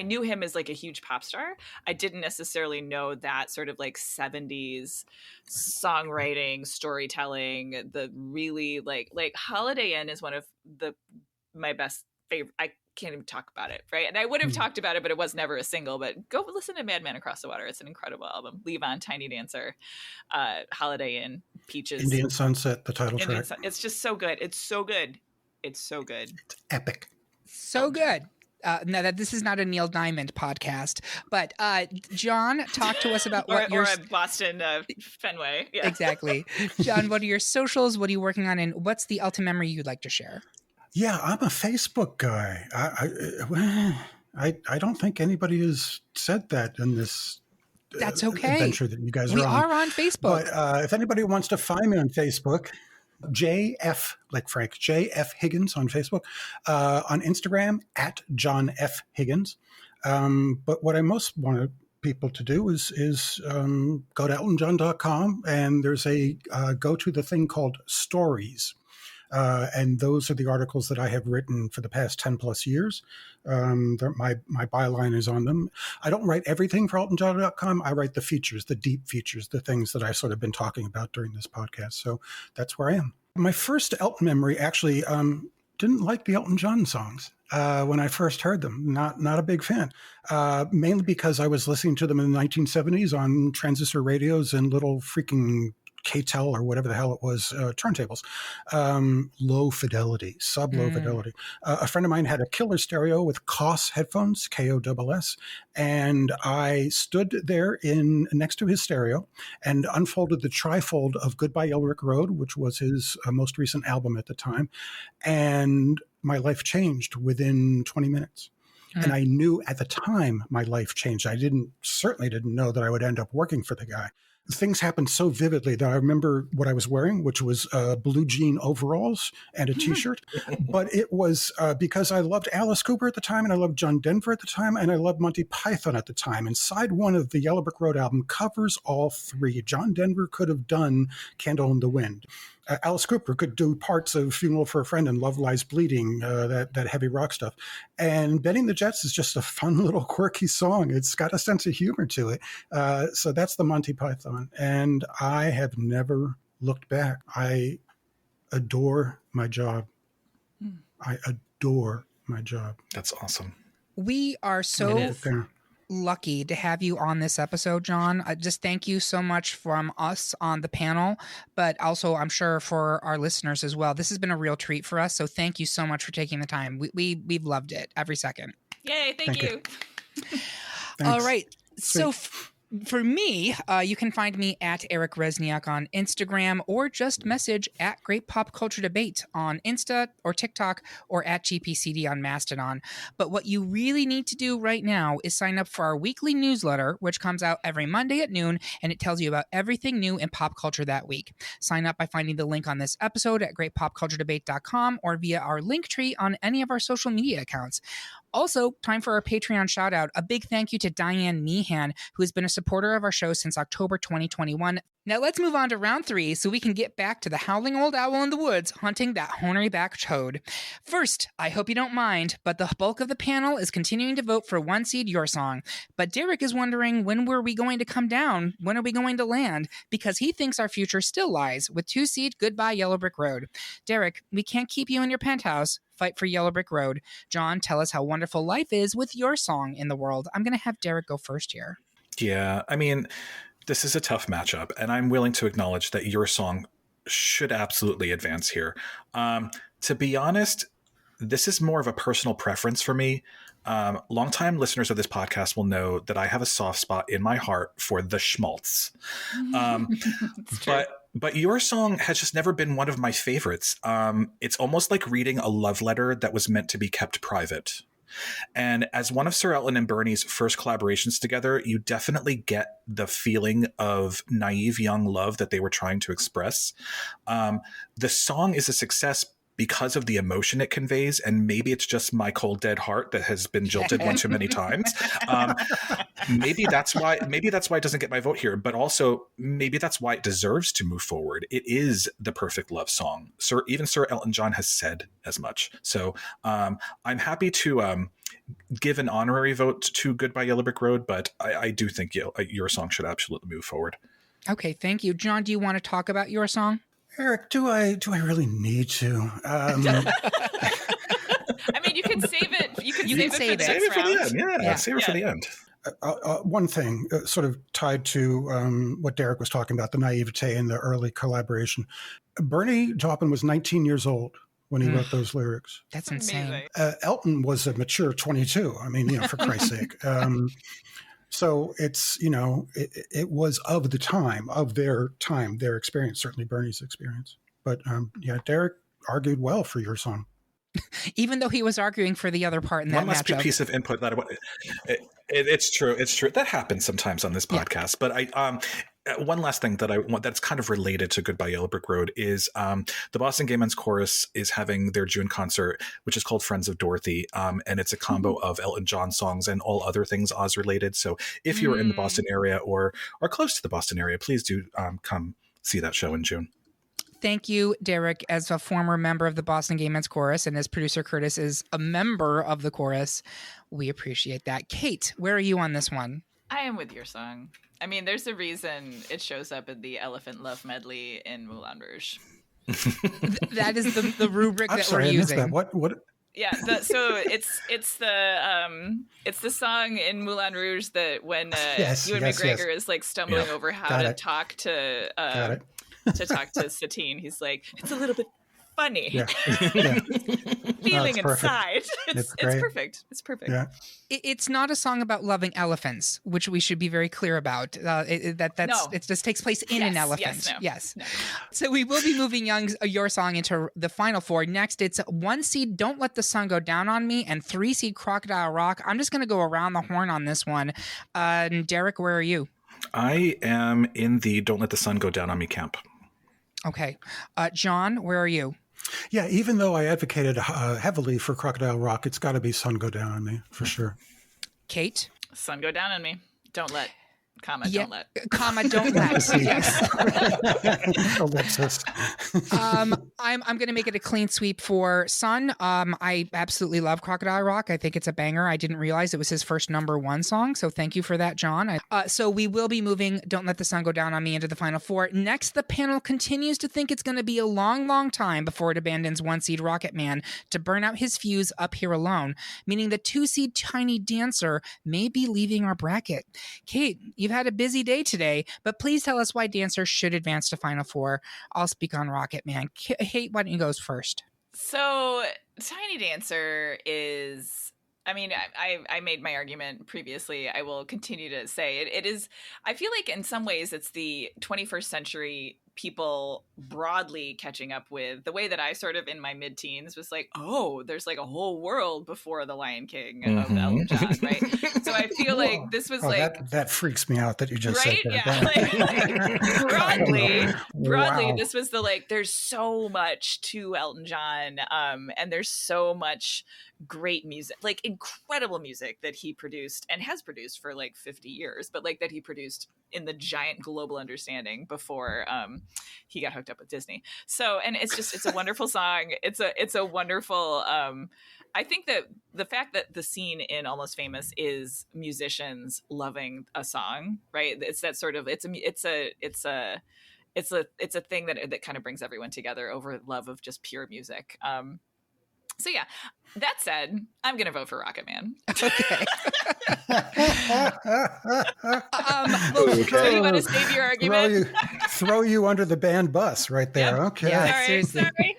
knew him as a huge pop star. I didn't necessarily know that sort of 70s songwriting, storytelling, the really like Holiday Inn is one of my best favorite. I can't even talk about it, right? And I would have talked about it, but it was never a single. But go listen to Madman Across the Water. It's an incredible album. Levon, Tiny Dancer, Holiday Inn, Peaches.
Indian Sunset, the title track.
It's just so good. It's so good. It's so good.
It's epic.
So good. Now that this is not a Neil Diamond podcast, but John, talk to us about what
or a Boston Fenway. Yeah.
Exactly. John, what are your socials? What are you working on? And what's the ultimate memory you'd like to share? Yeah,
I'm a Facebook guy. I don't think anybody has said that in this
That's okay.
adventure that you guys are on.
We are on Facebook.
But if anybody wants to find me on Facebook, JF, like Frank, JF Higgins on Facebook, on Instagram at John F. Higgins. But what I most want people to do is go to eltonjohn.com, and there's go to the thing called Stories. And those are the articles that I have written for the past 10 plus years. My byline is on them. I don't write everything for eltonjohn.com. I write the features, the deep features, the things that I've sort of been talking about during this podcast. So that's where I am. My first Elton memory actually didn't like the Elton John songs when I first heard them. Not a big fan, mainly because I was listening to them in the 1970s on transistor radios and little freaking KTEL or whatever the hell it was, turntables, low fidelity, sub-low fidelity. A friend of mine had a killer stereo with KOSS headphones, KOSS, and I stood there next to his stereo and unfolded the trifold of Goodbye Yellow Brick Road, which was his most recent album at the time, and my life changed within 20 minutes. And I knew at the time my life changed. I certainly didn't know that I would end up working for the guy. Things happened so vividly that I remember what I was wearing, which was blue jean overalls and a T-shirt. But it was because I loved Alice Cooper at the time, and I loved John Denver at the time, and I loved Monty Python at the time. And side one of the Yellow Brick Road album covers all three. John Denver could have done Candle in the Wind. Alice Cooper could do parts of Funeral for a Friend and Love Lies Bleeding, that heavy rock stuff. And Betting the Jets is just a fun little quirky song. It's got a sense of humor to it. So that's the Monty Python. And I have never looked back. I adore my job. I adore my job.
That's awesome.
We are so lucky to have you on this episode, John. Just thank you so much from us on the panel, but also I'm sure for our listeners as well. This has been a real treat for us. So thank you so much for taking the time. We've loved it every second.
Yay. Thank you.
All right. So for me, you can find me at Eric Resniak on Instagram, or just message at Great Pop Culture Debate on Insta or TikTok, or at GPCD on Mastodon. But what you really need to do right now is sign up for our weekly newsletter, which comes out every Monday at noon, and it tells you about everything new in pop culture that week. Sign up by finding the link on this episode at greatpopculturedebate.com or via our link tree on any of our social media accounts. Also, time for our Patreon shout out. A big thank you to Diane Meehan, who has been a supporter of our show since October 2021. Now let's move on to round 3 so we can get back to the howling old owl in the woods hunting that horny-backed toad. First, I hope you don't mind, but the bulk of the panel is continuing to vote for one seed Your Song. But Derek is wondering, when were we going to come down? When are we going to land? Because he thinks our future still lies with 2 seed Goodbye Yellow Brick Road. Derek, we can't keep you in your penthouse. Fight for Yellow Brick Road. John, tell us how wonderful life is with Your Song in the world. I'm going to have Derek go first here.
Yeah, I mean, this is a tough matchup, and I'm willing to acknowledge that Your Song should absolutely advance here. To be honest, this is more of a personal preference for me. Longtime listeners of this podcast will know that I have a soft spot in my heart for the schmaltz. But Your Song has just never been one of my favorites. It's almost like reading a love letter that was meant to be kept private. And as one of Sir Elton and Bernie's first collaborations together, you definitely get the feeling of naive young love that they were trying to express. The song is a success because of the emotion it conveys, and maybe it's just my cold dead heart that has been jilted one too many times. Maybe that's why it doesn't get my vote here, but also maybe that's why it deserves to move forward. It is the perfect love song. Even Sir Elton John has said as much. So I'm happy to give an honorary vote to Goodbye Yellow Brick Road, but I do think Your Song should absolutely move forward.
Okay, thank you. John, do you want to talk about Your Song?
Eric, do I really need to?
I mean, you can save it. You can save it for the next round.
Save it for the end.
One thing sort of tied to what Derek was talking about, the naivete in the early collaboration. Bernie Taupin was 19 years old when he wrote those lyrics.
That's insane.
Elton was a mature 22. I mean, for Christ's sake. So it's, it was of the time, of their experience, certainly Bernie's experience. But Derek argued well for Your Song.
Even though he was arguing for the other part in that matchup.
One last piece of input that it's true. It's true. That happens sometimes on this podcast. Yeah. But one last thing that I want that's kind of related to Goodbye Yellow Brick Road is the Boston Gay Men's Chorus is having their June concert, which is called Friends of Dorothy. And it's a combo of Elton John songs and all other things Oz related. So if you're in the Boston area or close to the Boston area, please do come see that show in June.
Thank you, Derek, as a former member of the Boston Gay Men's Chorus, and as producer Curtis is a member of the chorus. We appreciate that. Kate, where are you on this one?
I am with Your Song. I mean, there's a reason it shows up in the Elephant Love medley in Moulin Rouge.
That is the rubric that we're using.
What?
Yeah, so it's the song in Moulin Rouge that when Ewan McGregor is like stumbling over how to talk to Satine, he's like, it's a little bit funny. Yeah. Feeling inside. It's perfect. It's perfect.
Yeah.
It's not a song about loving elephants, which we should be very clear about. It just takes place in an elephant. Yes. No. So we will be moving Your Song into the final 4. Next, it's 1 seed Don't Let the Sun Go Down on Me and 3 seed Crocodile Rock. I'm just going to go around the horn on this one. Derek, where are you?
I am in the Don't Let the Sun Go Down on Me camp.
Okay. John, where are you?
Yeah, even though I advocated heavily for Crocodile Rock, it's got to be Sun Go Down on Me, for sure.
Kate?
Sun Go Down on Me. Don't let. comma, don't let.
Comma, don't let. Yes.
Ellipsis.
I'm going to make it a clean sweep for Sun. I absolutely love Crocodile Rock. I think it's a banger. I didn't realize it was his first #1 song, so thank you for that, John. So we will be moving Don't Let the Sun Go Down on Me into the final four. Next, the panel continues to think it's going to be a long, long time before it abandons 1-seed Rocket Man to burn out his fuse Up Here Alone, meaning the 2-seed Tiny Dancer may be leaving our bracket. Kate, you've had a busy day today, but please tell us why Dancer should advance to final four. I'll speak on Rocket Man. Kate, why don't you go first?
So Tiny Dancer is, I mean, I made my argument previously. I will continue to say it is, I feel like in some ways it's the 21st century people broadly catching up with the way that I sort of in my mid-teens was like, oh, there's like a whole world before the Lion King of Elton John, right? So I feel like this was
that freaks me out that you just
right?
said that.
Broadly,
Wow.
this was the like, there's so much to Elton John, and there's so much great music, like incredible music that he produced and has produced for like 50 years, but like that he produced in the giant global understanding before he got hooked up with Disney. So, and it's a wonderful song. It's a wonderful, I think that the fact that the scene in Almost Famous is musicians loving a song, right? It's that sort of, it's a thing that kind of brings everyone together over love of just pure music. So yeah, that said, I'm going to vote for Rocket Man.
Okay.
So you want to save your argument?
Throw you under the band bus right there.
Yep.
Okay.
Yeah, seriously.
Sorry.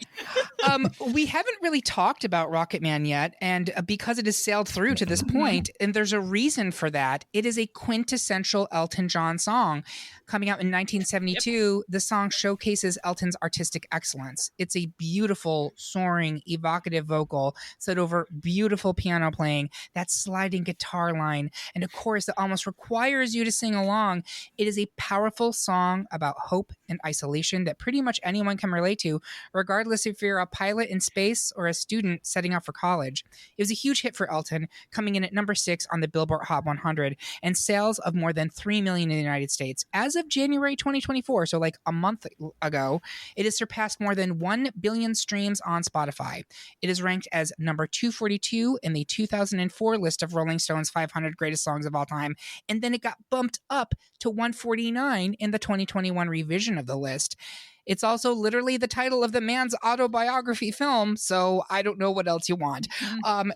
We haven't really talked about Rocket Man yet, and because it has sailed through to this point, and there's a reason for that, it is a quintessential Elton John song. Coming out in 1972, the song showcases Elton's artistic excellence. It's a beautiful, soaring, evocative vocal set over beautiful piano playing, that sliding guitar line, and a chorus that almost requires you to sing along. It is a powerful song about hope and isolation that pretty much anyone can relate to, regardless if you're a pilot in space or a student setting out for college. It was a huge hit for Elton, coming in at #6 on the Billboard Hot 100, and sales of more than 3 million in the United States. As of January 2024, so like a month ago, it has surpassed more than 1 billion streams on Spotify. It is ranked as number 242 in the 2004 list of Rolling Stone's 500 greatest songs of all time, and then it got bumped up to 149 in the 2021 revision of the list. It's also literally the title of the man's autobiography film, so I don't know what else you want.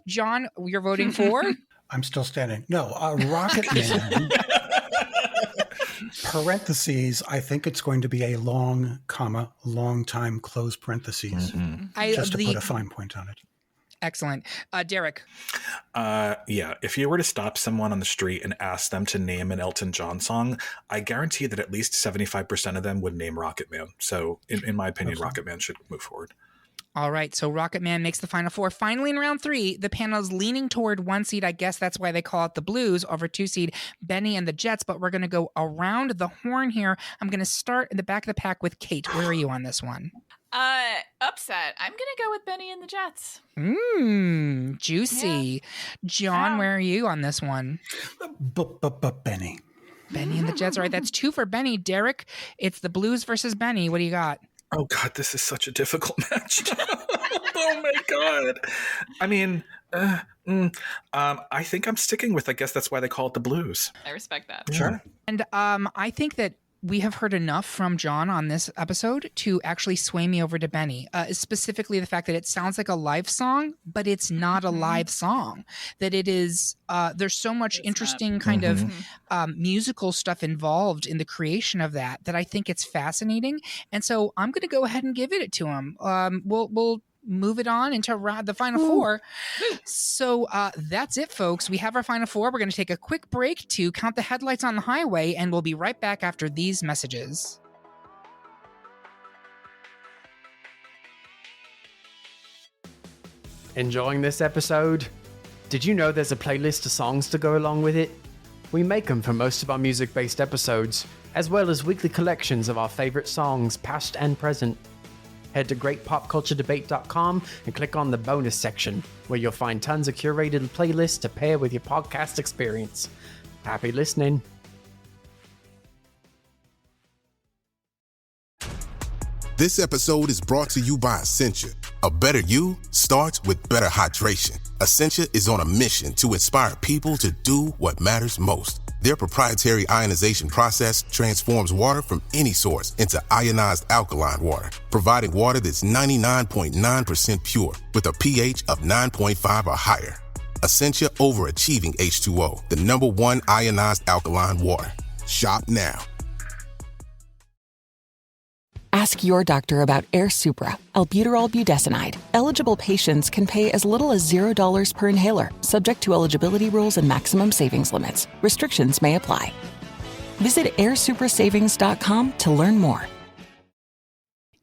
John, you're voting for?
I'm still standing. No, Rocket Man. Parentheses, I think it's going to be a long time, close parentheses. Just to put a fine point on it.
Excellent. Derek.
Yeah, if you were to stop someone on the street and ask them to name an Elton John song, I guarantee that at least 75% of them would name Rocket Man. So in my opinion,
Absolutely.
Rocket Man should move forward.
All right, so Rocket Man makes the final four. Finally, in round 3, the panel's leaning toward 1-seed. I guess that's why they call it the Blues over 2-seed Benny and the Jets, but we're going to go around the horn here. I'm going to start in the back of the pack with Kate. Where are you on this one?
Upset. I'm going to go with Benny and the Jets.
Juicy.
Yeah.
John, where are you on this one?
Benny.
Benny and the Jets. All right, that's 2 for Benny. Derek, it's the Blues versus Benny. What do you got?
Oh, God, this is such a difficult match. Oh, my God. I mean, I think I'm sticking with, I guess that's why they call it the Blues.
I respect that.
Sure.
And I think that we have heard enough from John on this episode to actually sway me over to Benny, specifically the fact that it sounds like a live song, but it's not a live song, that it is, there's so much interesting kind of musical stuff involved in the creation of that I think it's fascinating. And so I'm going to go ahead and give it to him. We'll move it on into the final four. So that's it, folks. We have our final four. We're going to take a quick break to count the headlights on the highway, and we'll be right back after these messages.
Enjoying this episode? Did you know there's a playlist of songs to go along with it? We make them for most of our music-based episodes, as well as weekly collections of our favorite songs, past and present. Head to greatpopculturedebate.com and click on the bonus section, where you'll find tons of curated playlists to pair with your podcast experience. Happy listening.
This episode is brought to you by Essentia. A better you starts with better hydration. Essentia is on a mission to inspire people to do what matters most. Their proprietary ionization process transforms water from any source into ionized alkaline water, providing water that's 99.9% pure with a pH of 9.5 or higher. Essentia overachieving H2O, the #1 ionized alkaline water. Shop now.
Ask your doctor about Air Supra, albuterol budesonide. Eligible patients can pay as little as $0 per inhaler, subject to eligibility rules and maximum savings limits. Restrictions may apply. Visit airsuprasavings.com to learn more.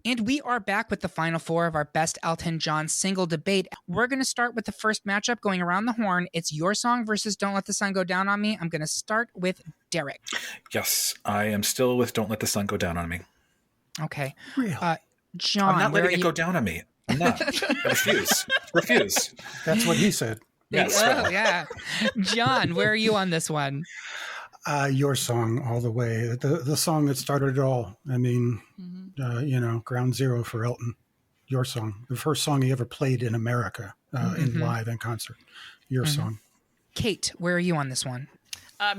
And we are back with the final four of our best Elton John single debate. We're going to start with the first matchup going around the horn. It's Your Song versus Don't Let the Sun Go Down on Me. I'm going to start with Derek.
Yes, I am still with Don't Let the Sun Go Down on Me.
Okay.
Really?
John,
I'm not letting it go down on me. I'm not. I refuse.
That's what he said.
Yes.
Oh, yeah. John, where are you on this one?
Your Song all the way. The song that started it all. I mean, ground zero for Elton. Your Song. The first song he ever played in America in live and concert. Your Song.
Kate, where are you on this one?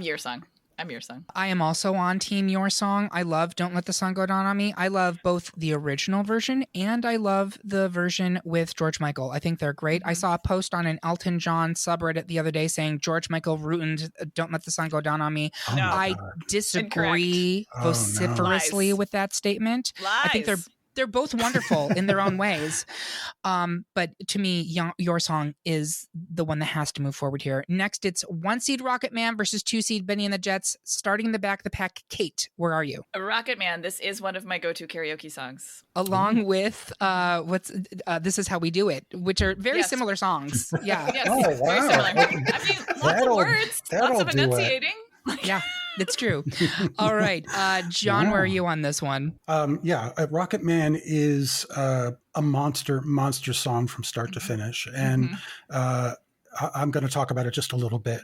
Your Song. I'm Your Song.
I am also on Team Your Song. I love Don't Let the Sun Go Down on Me. I love both the original version and I love the version with George Michael. I think they're great. I saw a post on an Elton John subreddit the other day saying George Michael ruined Don't Let the Sun Go Down on Me.
Oh,
I disagree vociferously with that statement.
Lies.
I think they're both wonderful in their own ways. But to me, Your Song is the one that has to move forward here. Next, it's 1 seed Rocket Man versus 2 seed Benny and the Jets. Starting in the back of the pack, Kate, where are you?
Rocket Man. This is one of my go-to karaoke songs.
Along with This Is How We Do It, which are very similar songs. Yeah.
Yes,
Oh,
very
wow.
similar. I mean, lots of words, lots of enunciating.
Yeah, it's true. All right. John, where are you on this one?
Rocket Man is a monster song from start to finish. And I'm going to talk about it just a little bit.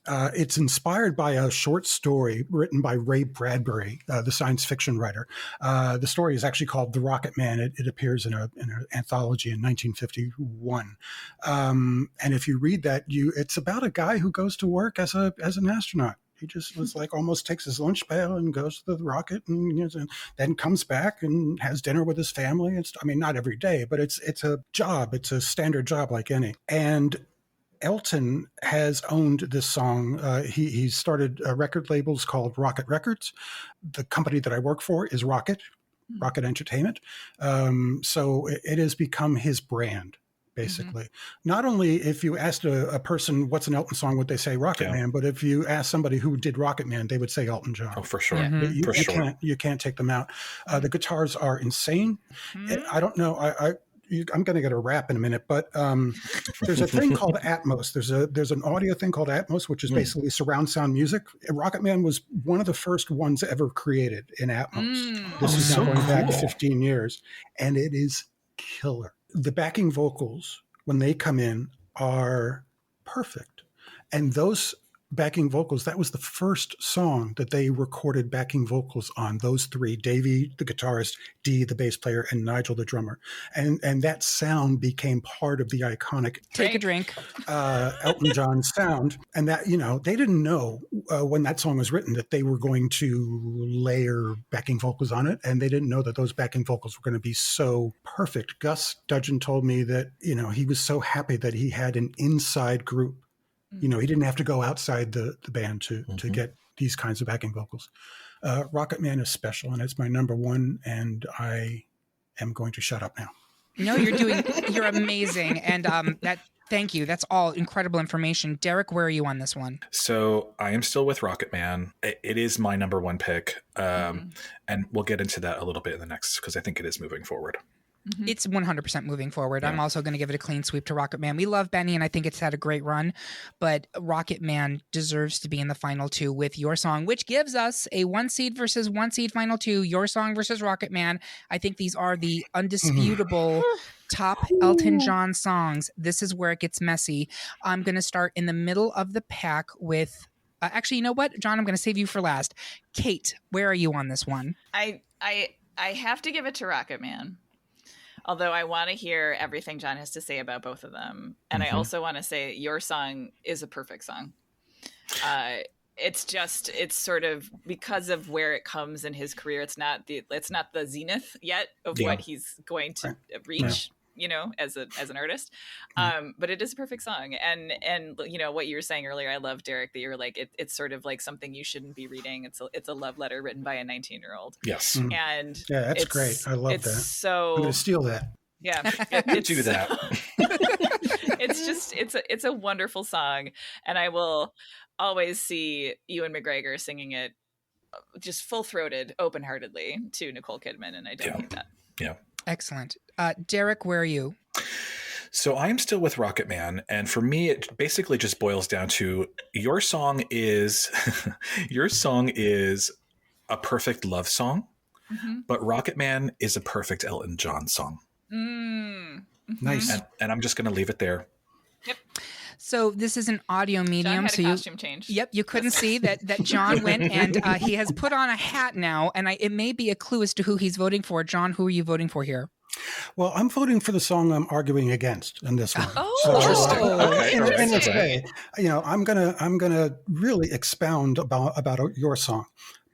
It's inspired by a short story written by Ray Bradbury, the science fiction writer. The story is actually called The Rocket Man. It appears in an anthology in 1951. And if you read that, it's about a guy who goes to work as an astronaut. He just was like almost takes his lunch pail and goes to the rocket and then comes back and has dinner with his family. I mean, not every day, but it's a job. It's a standard job like any. And Elton has owned this song. He started record labels called Rocket Records. The company that I work for is Rocket Entertainment. So it has become his brand, basically. Not only if you asked a person what's an Elton song, would they say Rocket Man, but if you ask somebody who did Rocket Man, they would say Elton John.
Oh, for sure.
You can't take them out. The guitars are insane. I don't know. I'm going to get a rap in a minute, but there's a thing called Atmos. There's an audio thing called Atmos, which is basically surround sound music. Rocket Man was one of the first ones ever created in Atmos. This is now going back 15 years, and it is killer. The backing vocals, when they come in, are perfect. And those backing vocals, that was the first song that they recorded backing vocals on, those three: Davey, the guitarist, Dee, the bass player, and Nigel, the drummer. And that sound became part of the iconic
Take a drink
Elton John sound. And that, they didn't know when that song was written that they were going to layer backing vocals on it. And they didn't know that those backing vocals were going to be so perfect. Gus Dudgeon told me that, he was so happy that he had an inside group. He didn't have to go outside the band to get these kinds of backing vocals. Rocket Man is special, and it's my number one, and I am going to shut up now.
No, you're amazing. And thank you. That's all incredible information. Derek, where are you on this one?
So I am still with Rocket Man. It is my number one pick. And we'll get into that a little bit in the next, because I think it is moving forward.
It's 100% moving forward. Yeah. I'm also going to give it a clean sweep to Rocket Man. We love Benny, and I think it's had a great run, but Rocket Man deserves to be in the final two with Your Song, which gives us a 1 seed versus 1 seed final two, Your Song versus Rocket Man. I think these are the undisputable top Elton John songs. This is where it gets messy. I'm going to start in the middle of the pack with, actually, you know what, John, I'm going to save you for last. Kate, where are you on this one?
I I have to give it to Rocket Man. Although I want to hear everything John has to say about both of them. And I also want to say Your Song is a perfect song. It's sort of because of where it comes in his career. It's not the zenith yet of what he's going to reach, as an artist. But it is a perfect song. And what you were saying earlier, I love, Derek, that you were like, it's sort of like something you shouldn't be reading. It's a love letter written by a 19-year-old.
Yes.
And
yeah, that's great. I love that.
So
I'm going to steal that.
Yeah.
Do that.
It's a wonderful song. And I will always see Ewan McGregor singing it just full-throated, open-heartedly to Nicole Kidman, and I don't hate that.
Yeah.
Excellent. Derek, where are you?
So I'm still with Rocket Man, and for me, it basically just boils down to Your Song is a perfect love song, but Rocket Man is a perfect Elton John song.
Nice.
And I'm just going to leave it there.
Yep.
So this is an audio medium.
John had a costume change.
Yep, you couldn't see that John went, and he has put on a hat now, and it may be a clue as to who he's voting for. John, who are you voting for here?
Well, I'm voting for the song I'm arguing against in this one.
Interesting.
In this way, I'm gonna really expound about Your Song.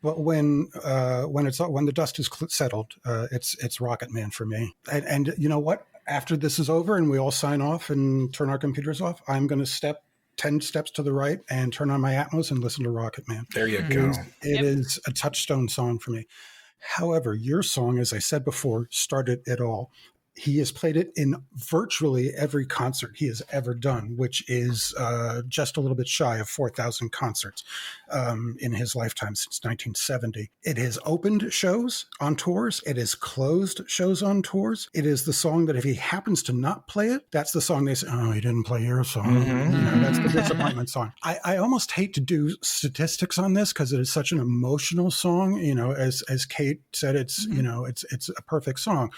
But when the dust is settled, it's Rocket Man for me. And you know what? After this is over and we all sign off and turn our computers off, I'm going to step 10 steps to the right and turn on my Atmos and listen to Rocket Man.
There you go.
It is a touchstone song for me. However, Your Song, as I said before, started it all. He has played it in virtually every concert he has ever done, which is just a little bit shy of 4,000 concerts in his lifetime since 1970. It has opened shows on tours. It has closed shows on tours. It is the song that if he happens to not play it, that's the song they say, oh, he didn't play Your Song. That's the disappointment song. I almost hate to do statistics on this because it is such an emotional song. As Kate said, it's a perfect song.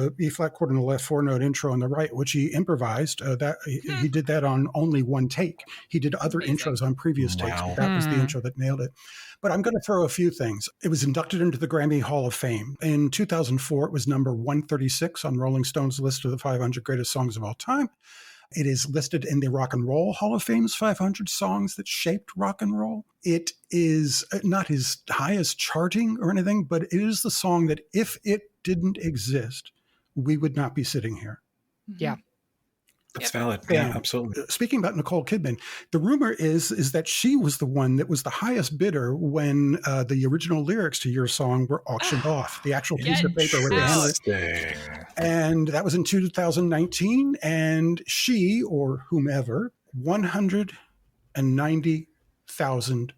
The E flat chord on the left, 4-note intro on the right, which he improvised. He did that on only one take. He did other intros on previous takes, but that was the intro that nailed it. But I'm going to throw a few things. It was inducted into the Grammy Hall of Fame. In 2004, it was number 136 on Rolling Stone's list of the 500 greatest songs of all time. It is listed in the Rock and Roll Hall of Fame's 500 songs that shaped rock and roll. It is not his highest charting or anything, but it is the song that if it didn't exist, we would not be sitting here.
Yeah.
That's valid. Yeah, absolutely.
Speaking about Nicole Kidman, the rumor is that she was the one that was the highest bidder when the original lyrics to Your Song were auctioned off. The actual piece of paper with the handwriting. And that was in 2019. And she, or whomever, $190,000.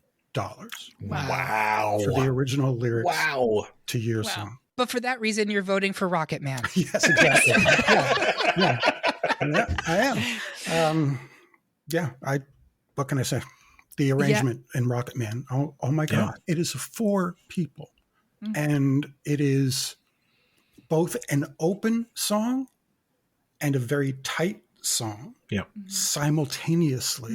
Wow.
For the original lyrics to Your Song.
But for that reason, you're voting for Rocket Man.
Yes, exactly. Yeah, I am. What can I say? The arrangement in Rocket Man. Oh my God. It is for people. And it is both an open song and a very tight song simultaneously.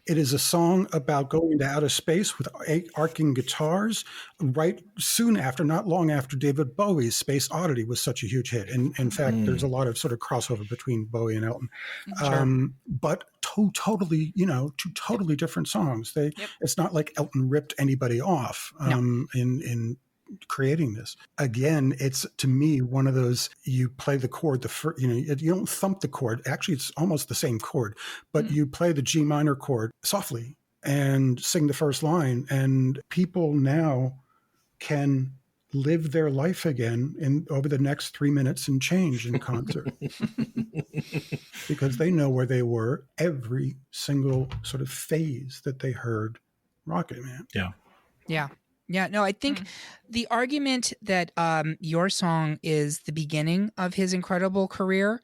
It is a song about going into outer space with 8 arcing guitars right soon after, not long after David Bowie's Space Oddity was such a huge hit. And in fact, there's a lot of sort of crossover between Bowie and Elton. But two totally different songs. It's not like Elton ripped anybody off in creating this. Again, it's to me one of those, you play the chord, you don't thump the chord. Actually, it's almost the same chord, but you play the G minor chord softly and sing the first line, and people now can live their life again over the next 3 minutes and change in concert because they know where they were every single sort of phase that they heard Rocket Man.
Yeah, no, I think the argument that Your Song is the beginning of his incredible career,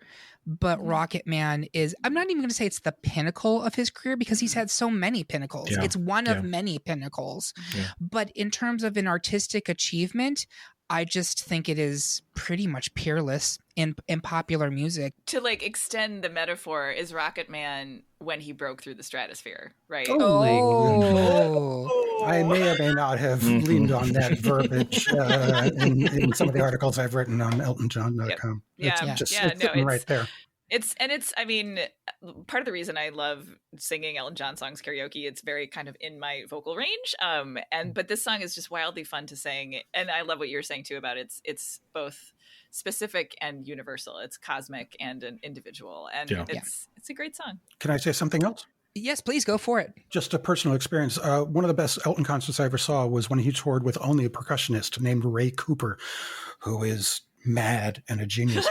but Rocket Man is, I'm not even going to say it's the pinnacle of his career because he's had so many pinnacles. It's one of many pinnacles. But in terms of an artistic achievement, I just think it is pretty much peerless in popular music.
To like extend the metaphor, is Rocket Man when he broke through the stratosphere, right?
I may or may not have leaned on that verbiage in some of the articles I've written on EltonJohn.com. It's sitting right there.
I mean, part of the reason I love singing Elton John songs karaoke, it's very kind of in my vocal range. But this song is just wildly fun to sing. And I love what you're saying too about it's both specific and universal. It's cosmic and an individual. And it's a great song.
Can I say something else?
Yes, please go for it.
Just a personal experience. One of the best Elton concerts I ever saw was when he toured with only a percussionist named Ray Cooper, who is mad and a genius.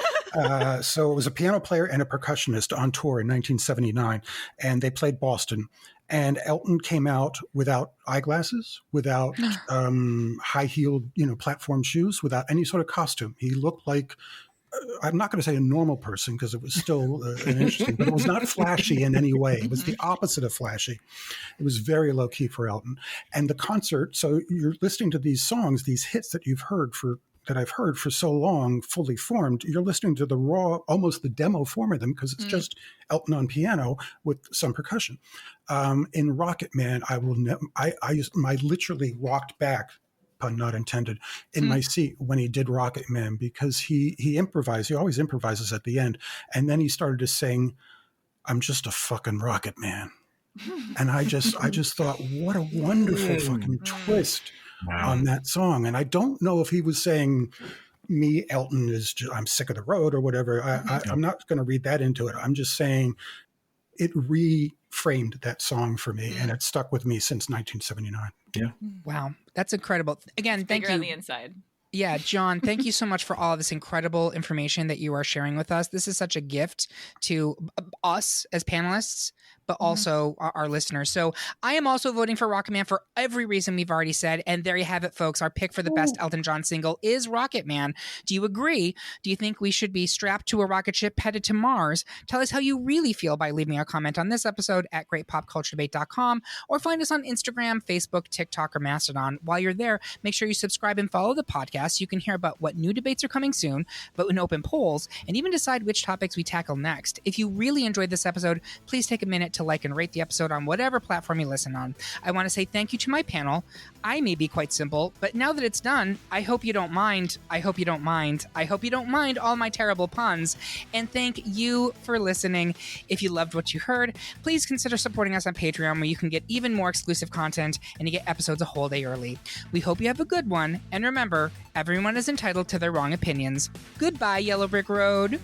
So it was a piano player and a percussionist on tour in 1979, and they played Boston. And Elton came out without eyeglasses, without high-heeled, platform shoes, without any sort of costume. He looked like, I'm not going to say a normal person because it was still interesting, but it was not flashy in any way. It was the opposite of flashy. It was very low-key for Elton. And the concert, so you're listening to these songs, these hits that I've heard for so long, fully formed. You're listening to the raw, almost the demo form of them because it's just Elton on piano with some percussion. In Rocket Man, I literally rocked back, pun not intended, in my seat when he did Rocket Man because he improvised. He always improvises at the end, and then he started to sing, "I'm just a fucking Rocket Man," and I just thought, what a wonderful fucking twist. Wow. On that song. And I don't know if he was saying me, Elton, I'm sick of the road or whatever. I'm not going to read that into it. I'm just saying it reframed that song for me and it stuck with me since 1979.
Yeah.
Wow. That's incredible. Again, thank you.
On the inside.
Yeah, John, thank you so much for all of this incredible information that you are sharing with us. This is such a gift to us as panelists, but also our listeners. So I am also voting for Rocket Man for every reason we've already said. And there you have it, folks. Our pick for the best Elton John single is Rocket Man. Do you agree? Do you think we should be strapped to a rocket ship headed to Mars? Tell us how you really feel by leaving a comment on this episode at greatpopculturedebate.com or find us on Instagram, Facebook, TikTok, or Mastodon. While you're there, make sure you subscribe and follow the podcast. You can hear about what new debates are coming soon, vote in open polls, and even decide which topics we tackle next. If you really enjoyed this episode, please take a minute to like and rate the episode on whatever platform you listen on. I want to say thank you to my panel. I may be quite simple, but now that it's done, I hope you don't mind. I hope you don't mind. I hope you don't mind all my terrible puns. And thank you for listening. If you loved what you heard, please consider supporting us on Patreon, where you can get even more exclusive content and you get episodes a whole day early. We hope you have a good one. And remember, everyone is entitled to their wrong opinions. Goodbye, Yellow Brick Road.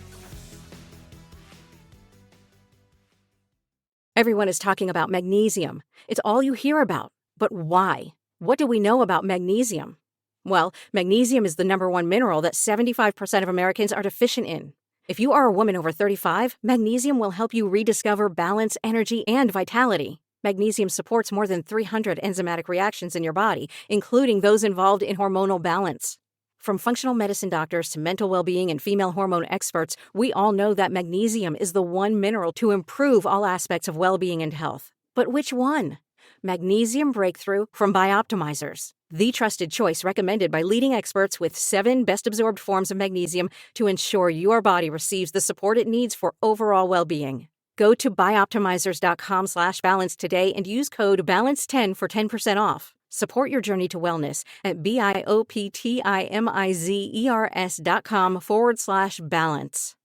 Everyone is talking about magnesium. It's all you hear about. But why? What do we know about magnesium? Well, magnesium is the #1 mineral that 75% of Americans are deficient in. If you are a woman over 35, magnesium will help you rediscover balance, energy, and vitality. Magnesium supports more than 300 enzymatic reactions in your body, including those involved in hormonal balance. From functional medicine doctors to mental well-being and female hormone experts, we all know that magnesium is the one mineral to improve all aspects of well-being and health. But which one? Magnesium Breakthrough from Bioptimizers, the trusted choice recommended by leading experts with 7 best-absorbed forms of magnesium to ensure your body receives the support it needs for overall well-being. Go to bioptimizers.com/balance today and use code BALANCE10 for 10% off. Support your journey to wellness at bioptimizers.com/balance.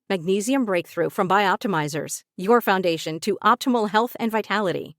Magnesium Breakthrough from Bioptimizers, your foundation to optimal health and vitality.